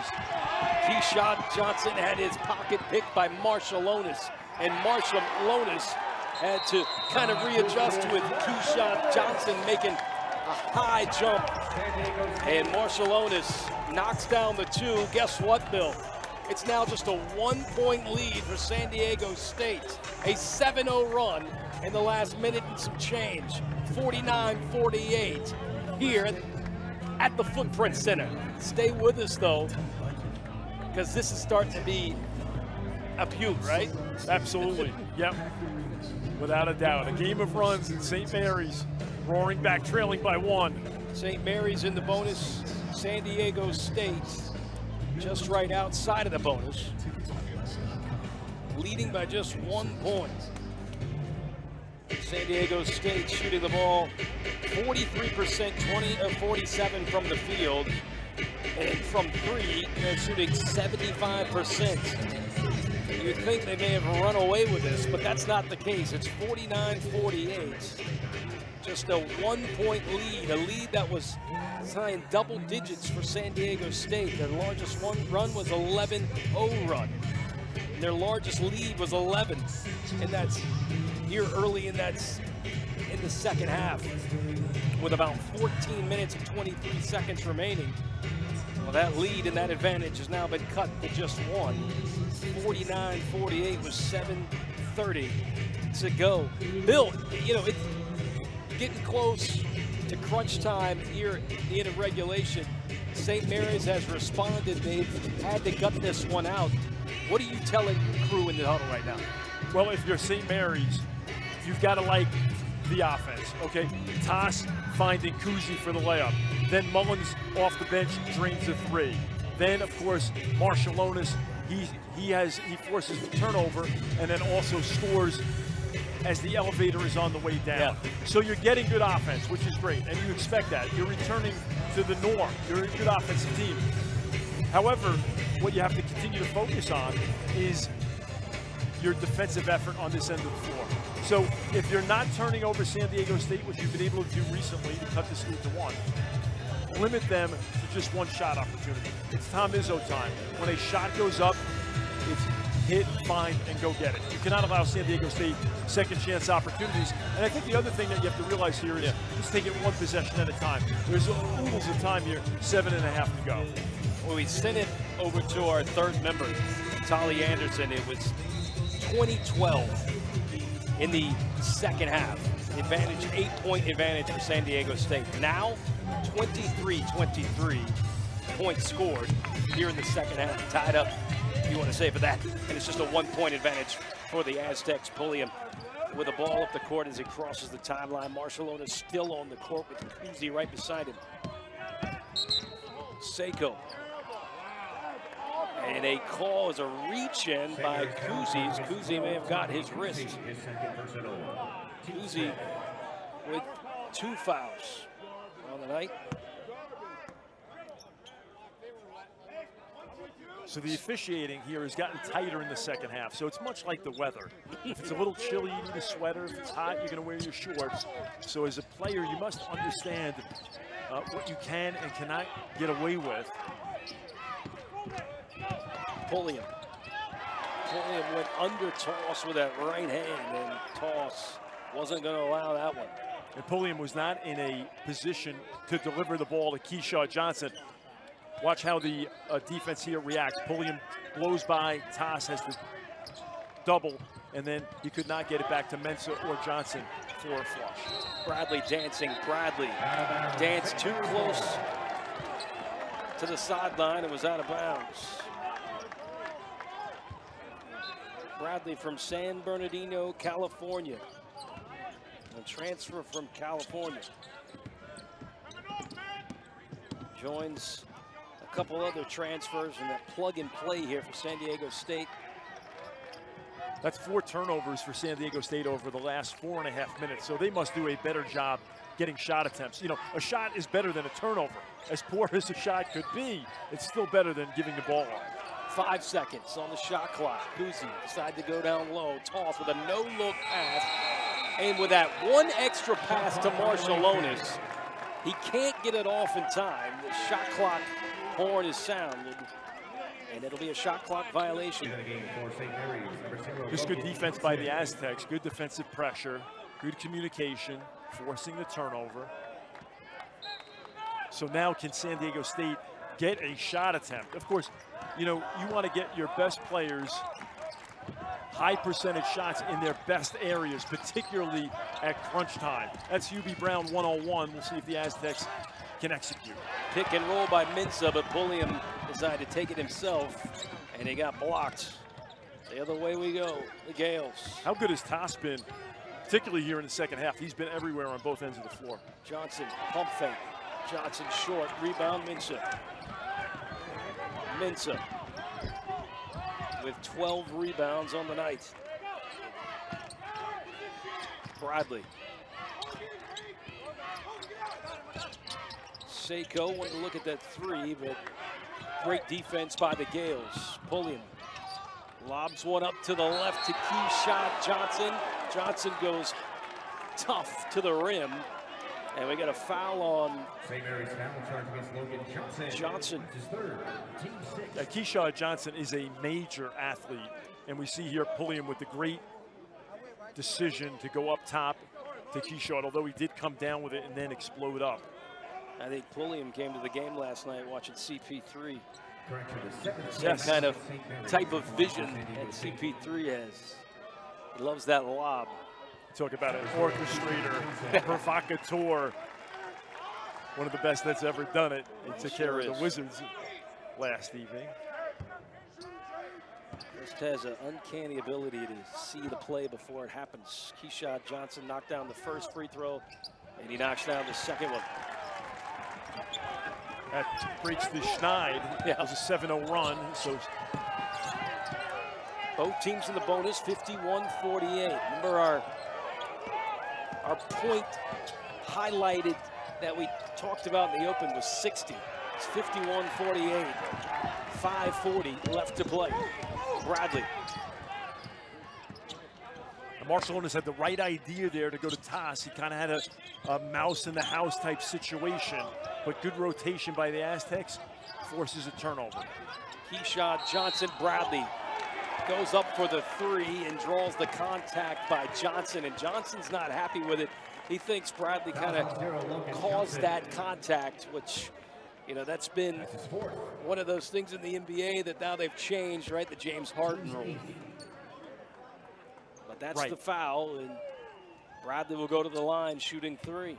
Keyshawn Johnson had his pocket picked by Marshallonis, and Marshallonis had to kind of readjust with Keyshawn Johnson making a high jump. And Marshallonis knocks down the 2. Guess what, Bill? It's now just a 1-point lead for San Diego State. A 7-0 run in the last minute and some change. 49-48 here at the Footprint Center. Stay with us, though, because this is starting to be a puke, right? Absolutely. Yep. Without a doubt. A game of runs in St. Mary's, roaring back, trailing by 1. St. Mary's in the bonus. San Diego State just right outside of the bonus, leading by just 1 point. San Diego State shooting the ball 43%, 20 of 47 from the field, and from 3, they're shooting 75%. You'd think they may have run away with this, but that's not the case. It's 49-48. Just a 1-point lead, a lead that was in double digits for San Diego State. Their largest run was 11-0 run. And their largest lead was 11, and that's here early in the second half, with about 14 minutes and 23 seconds remaining. Well, that lead and that advantage has now been cut to just 1. 49-48 with 7:30 to go. Bill, you know, it's getting close to crunch time here at the end of regulation. St. Mary's has responded. They've had to gut this one out. What are you telling your crew in the huddle right now? Well, if you're St. Mary's, you've got to like the offense, okay? Toss finding Kuzi for the layup. Then Mullins off the bench drains the 3. Then, of course, Marshallonis, he forces the turnover and then also scores as the elevator is on the way down. Yeah. So you're getting good offense, which is great, and you expect that. You're returning to the norm. You're a good offensive team. However, what you have to continue to focus on is your defensive effort on this end of the floor. So if you're not turning over San Diego State, which you've been able to do recently to cut this lead to 1, limit them to just 1 shot opportunity. It's Tom Izzo time. When a shot goes up, it's hit, find, and go get it. You cannot allow San Diego State second chance opportunities. And I think the other thing that you have to realize here is just take it 1 possession at a time. There's oodles of time here, 7.5 to go. Well, we sent it over to our third member, Tolly Anderson. It was 2012 in the second half. Advantage, 8-point advantage for San Diego State. Now, 23-23 points scored here in the second half. Tied up, if you want to say, for that. And it's just a 1-point advantage for the Aztecs. Pulliam with a ball up the court as he crosses the timeline. Marshallonis still on the court with Kuzi right beside him. Seiko. And a call is a reach-in by Kuzi. Kuzi may have got his wrist. Kuzi with 2 fouls on the night. So the officiating here has gotten tighter in the second half. So it's much like the weather. If it's a little chilly, you need a sweater. If it's hot, you're going to wear your shorts. So as a player, you must understand what you can and cannot get away with. Pulliam went under Toss with that right hand, and Toss wasn't going to allow that one. And Pulliam was not in a position to deliver the ball to Keyshawn Johnson. Watch how the defense here reacts. Pulliam blows by. Toss has to double, and then he could not get it back to Mensah or Johnson for a flush. Bradley dancing. Bradley danced too close to the sideline and was out of bounds. Bradley from San Bernardino, California. A transfer from California. Joins a couple other transfers and that plug and play here for San Diego State. That's 4 turnovers for San Diego State over the last 4.5 minutes. So they must do a better job getting shot attempts. You know, a shot is better than a turnover. As poor as a shot could be, it's still better than giving the ball up. 5 seconds on the shot clock. Kuzi decided to go down low. Toss with a no-look pass. And with that one extra pass to Marshallonis, he can't get it off in time. The shot clock horn is sounded, and it'll be a shot clock violation. Just good defense by the Aztecs. Good defensive pressure. Good communication, forcing the turnover. So now can San Diego State get a shot attempt? Of course, you know, you want to get your best players high percentage shots in their best areas, particularly at crunch time. That's UB Brown 101. We'll see if the Aztecs can execute. Pick and roll by Mensah, but Pulliam decided to take it himself, and he got blocked. The other way we go, the Gales. How good has Toss been, particularly here in the second half? He's been everywhere on both ends of the floor. Johnson, pump fake. Johnson short, rebound Mensah. Mensah with 12 rebounds on the night. Bradley. Seiko wanted to look at that 3, but great defense by the Gales. Pulliam lobs one up to the left to Keyshawn Johnson. Johnson goes tough to the rim. And we got a foul on St. Mary's foul charge against Logan Johnson. Johnson. His third, team 6. Keyshawn Johnson is a major athlete, and we see here Pulliam with the great decision to go up top to Keyshawn, although he did come down with it and then explode up. I think Pulliam came to the game last night watching CP3. Same Yes. kind of type of vision that CP3 has. He loves that lob. Talk about an orchestrator, provocateur. One of the best that's ever done it. He took care of the Wizards last evening. Just has an uncanny ability to see the play before it happens. Keyshawn Johnson knocked down the first free throw, and he knocks down the second one. That breaks the Schneid. It was a 7-0 run. So both teams in the bonus, 51-48. Remember our point highlighted that we talked about in the open was 60. It's 51-48. 5:40 left to play. Bradley. Marshallonis had the right idea there to go to Toss. He kind of had a mouse in the house type situation, but good rotation by the Aztecs forces a turnover. Keyshawn Johnson, Bradley goes up for the 3 and draws the contact by Johnson, and Johnson's not happy with it. He thinks Bradley kind of caused that contact, which, you know, that's been one of those things in the NBA that now they've changed, right? The James Harden rule. But that's the foul, and Bradley will go to the line shooting 3.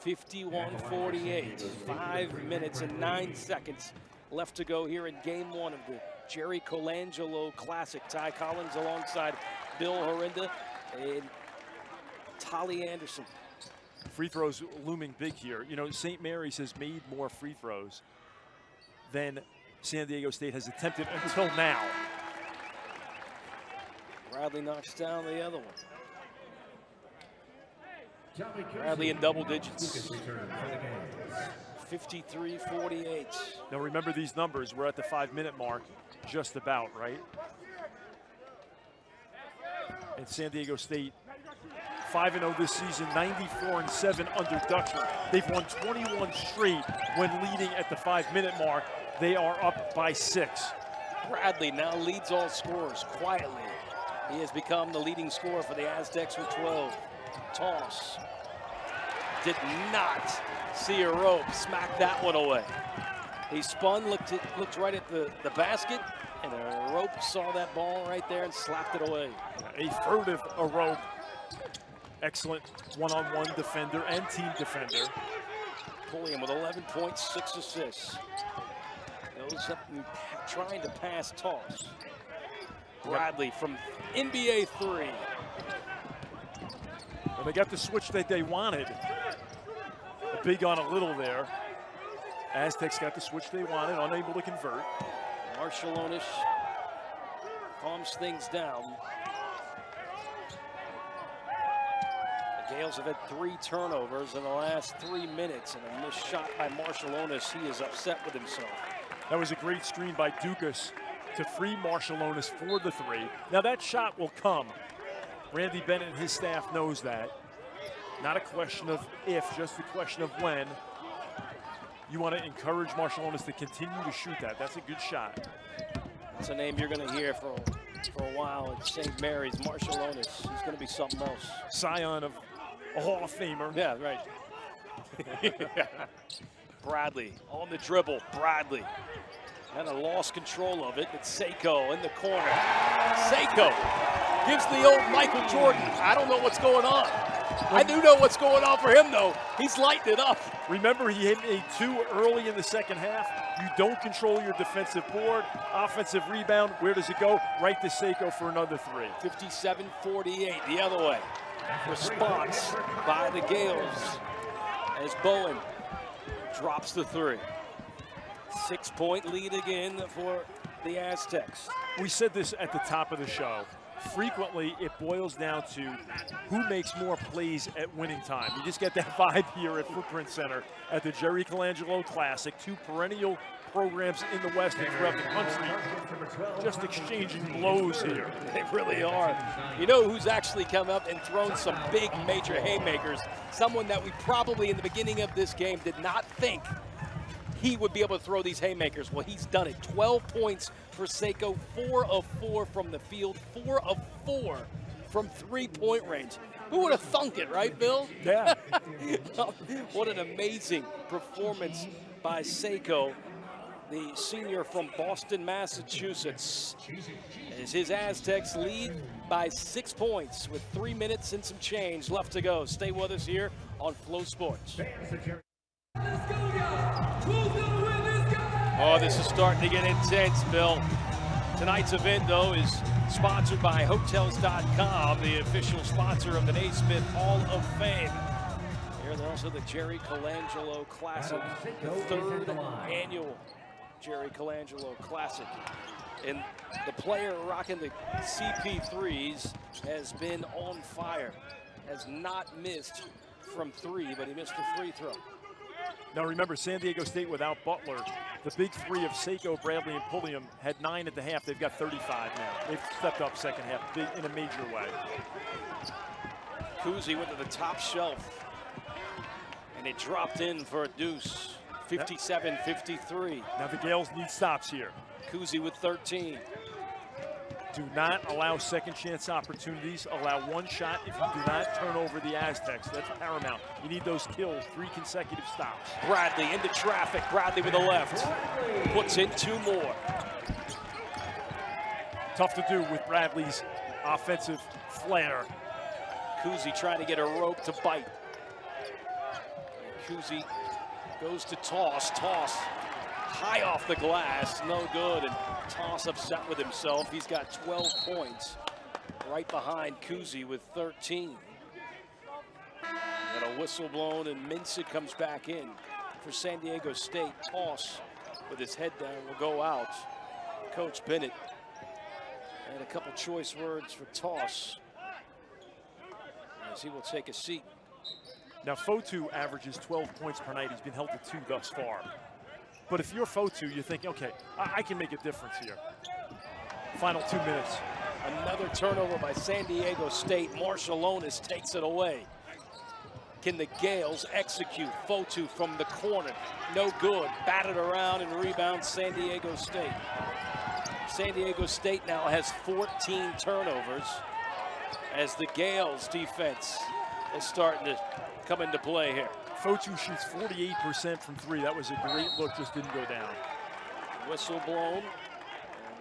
51-48, 5 minutes and 9 seconds left to go here in game 1 of the Jerry Colangelo Classic. Ty Collins alongside Bill Horinda and Tolly Anderson. Free throws looming big here. You know, St. Mary's has made more free throws than San Diego State has attempted until now. Bradley knocks down the other one. Bradley in double digits. 53-48. Now remember these numbers. We're at the 5-minute mark, just about, right? And San Diego State, 5-0 this season, 94-7 under Dutcher. They've won 21 straight when leading at the 5-minute mark. They are up by 6. Bradley now leads all scorers quietly. He has become the leading scorer for the Aztecs with 12. Toss. Did not see a rope. Smacked that one away. He spun, looked right at the basket, and a rope saw that ball right there and slapped it away. A third of a rope. Excellent one-on-one defender and team defender. Pulliam with 11 points, 6 assists. Goes up and trying to pass toss. Bradley from NBA 3. Well, they got the switch that they wanted. A big on a little there. Aztecs got the switch they wanted, unable to convert. Marshallonis calms things down. The Gales have had 3 turnovers in the last 3 minutes, and a missed shot by Marshallonis. He is upset with himself. That was a great screen by Dukas to free Marshallonis for the 3. Now that shot will come. Randy Bennett and his staff knows that. Not a question of if, just a question of when. You want to encourage Marshallonis to continue to shoot that. That's a good shot. That's a name you're going to hear for a while at St. Mary's. Marshallonis. He's going to be something else. Scion of a Hall of Famer. Yeah, right. Bradley on the dribble. Bradley. And lost control of it. It's Seiko in the corner. Seiko gives the old Michael Jordan. I don't know what's going on. I do know what's going on for him, though. He's lighting it up. Remember, he hit a 2 early in the second half. You don't control your defensive board. Offensive rebound, where does it go? Right to Seiko for another 3. 57-48, the other way. Response by the Gales as Bowen drops the 3. 6-point lead again for the Aztecs. We said this at the top of the show. Frequently, it boils down to who makes more plays at winning time. You just get that vibe here at Footprint Center at the Jerry Colangelo Classic. 2 perennial programs in the West and throughout the country just exchanging blows here. They really are. You know who's actually come up and thrown some big major haymakers? Someone that we probably in the beginning of this game did not think he would be able to throw these haymakers. Well, he's done it. 12 points for Seiko, 4 of 4 from the field, 4 of 4 from 3-point range. Who would have thunk it, right, Bill? Yeah. What an amazing performance by Seiko, the senior from Boston, Massachusetts, as his Aztecs lead by 6 points with 3 minutes and some change left to go. Stay with us here on Flow Sports. Oh, this is starting to get intense, Bill. Tonight's event, though, is sponsored by Hotels.com, the official sponsor of the Naismith Hall of Fame. Here's also the Jerry Colangelo Classic, the 3rd annual Jerry Colangelo Classic. And the player rocking the CP3s has been on fire, has not missed from 3, but he missed a free throw. Now remember, San Diego State without Butler, the big 3 of Seiko, Bradley, and Pulliam had 9 at the half. They've got 35 now. They've stepped up second half big, in a major way. Kuzi went to the top shelf, and it dropped in for a deuce. 57-53. Now the Gales need stops here. Kuzi with 13. Do not allow second chance opportunities. Allow 1 shot if you do not turn over the Aztecs. That's paramount. You need those kills, 3 consecutive stops. Bradley into traffic. Bradley with the left. Puts in 2 more. Tough to do with Bradley's offensive flair. Kuzi trying to get a rope to bite. Kuzi goes to toss. Toss high off the glass. No good. And Toss upset with himself. He's got 12 points. Right behind Kuzi with 13. And a whistle blown, and Minson comes back in for San Diego State. Toss with his head down will go out. Coach Bennett. And a couple choice words for Toss as he will take a seat. Now, Fotu averages 12 points per night. He's been held to 2 thus far. But if you're Fotu, you're thinking, okay, I can make a difference here. Final 2 minutes. Another turnover by San Diego State. Marshallonis takes it away. Can the Gales execute? Fotu from the corner. No good. Batted around and rebounds San Diego State. San Diego State now has 14 turnovers as the Gales defense is starting to come into play here. Fotu shoots 48% from 3. That was a great look, just didn't go down. Whistle blown.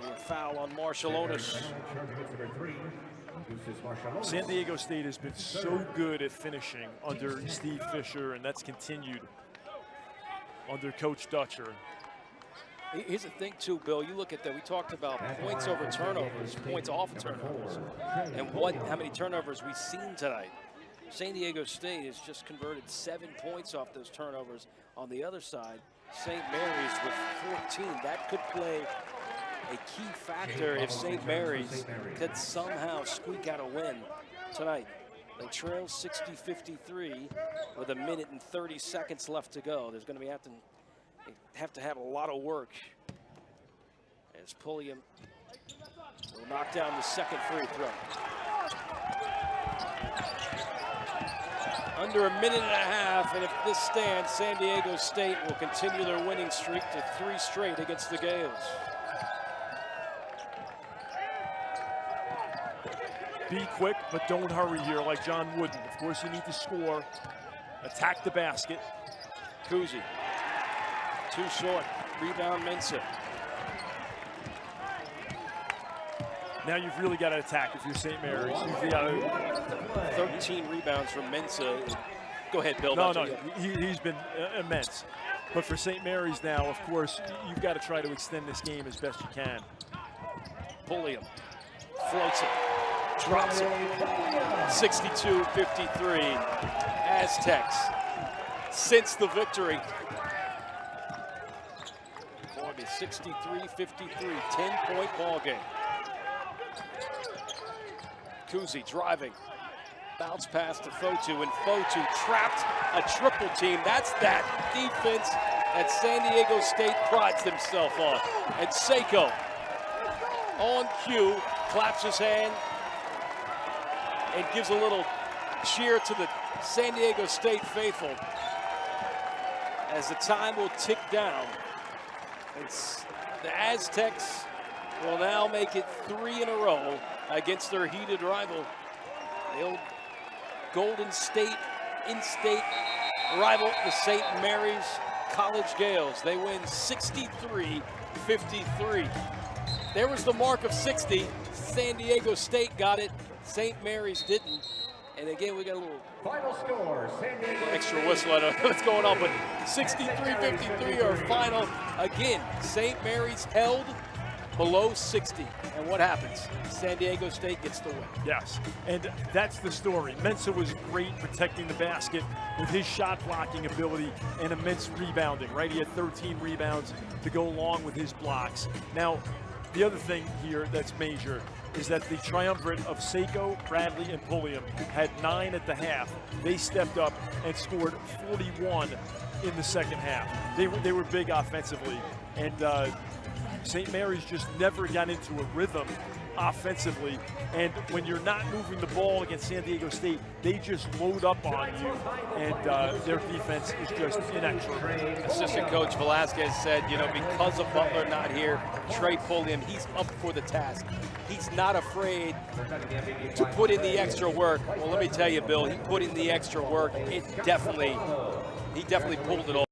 And the foul on Marshallonis. San Diego State has been so good at finishing under Steve Fisher, and that's continued under Coach Dutcher. Here's the thing, too, Bill. You look at that. We talked about points over turnovers, points off turnovers, and how many turnovers we've seen tonight. San Diego State has just converted 7 points off those turnovers. On the other side, St. Mary's with 14. That could play a key factor if St. Mary's could somehow squeak out a win tonight. They trail 60-53 with 1 minute and 30 seconds left to go. There's going to be have to have a lot of work as Pulliam will knock down the second free throw. Under 1.5 minutes, and if this stands, San Diego State will continue their winning streak to 3 straight against the Gales. Be quick, but don't hurry here like John Wooden. Of course, you need to score. Attack the basket. Kuzi, too short. Rebound Mensah. Now you've really got to attack if you're St. Mary's. 13 rebounds from Mensah. Go ahead, Bill. No, he's been immense. But for St. Mary's now, of course, you've got to try to extend this game as best you can. Pulliam floats it, drops it. 62-53. Aztecs since the victory. Columbia 63-53, 10-point ball game. Kuzi driving, bounce pass to Fotu, and Fotu trapped a triple team. That's that defense that San Diego State prides themselves on. And Seiko on cue, claps his hand and gives a little cheer to the San Diego State faithful as the time will tick down. The Aztecs will now make it 3 in a row against their heated rival, the old Golden State in-state rival, the St. Mary's College Gales. They win 63-53. There was the mark of 60. San Diego State got it. St. Mary's didn't. And again, we got a little Final score, San Diego extra whistle. I don't know what's going on, but 63-53 our final. Again, St. Mary's held below 60. And what happens? San Diego State gets the win. Yes, and that's the story. Mensah was great protecting the basket with his shot blocking ability and immense rebounding, right? He had 13 rebounds to go along with his blocks. Now, the other thing here that's major is that the triumvirate of Seiko, Bradley, and Pulliam had 9 at the half. They stepped up and scored 41 in the second half. They were big offensively, and St. Mary's just never got into a rhythm offensively, and when you're not moving the ball against San Diego State, they just load up on you, and their defense is just inexorable. Assistant coach Velasquez said, you know, because of Butler not here, Trey Pulliam, he's up for the task. He's not afraid to put in the extra work. Well, let me tell you, Bill, he put in the extra work. He definitely pulled it off.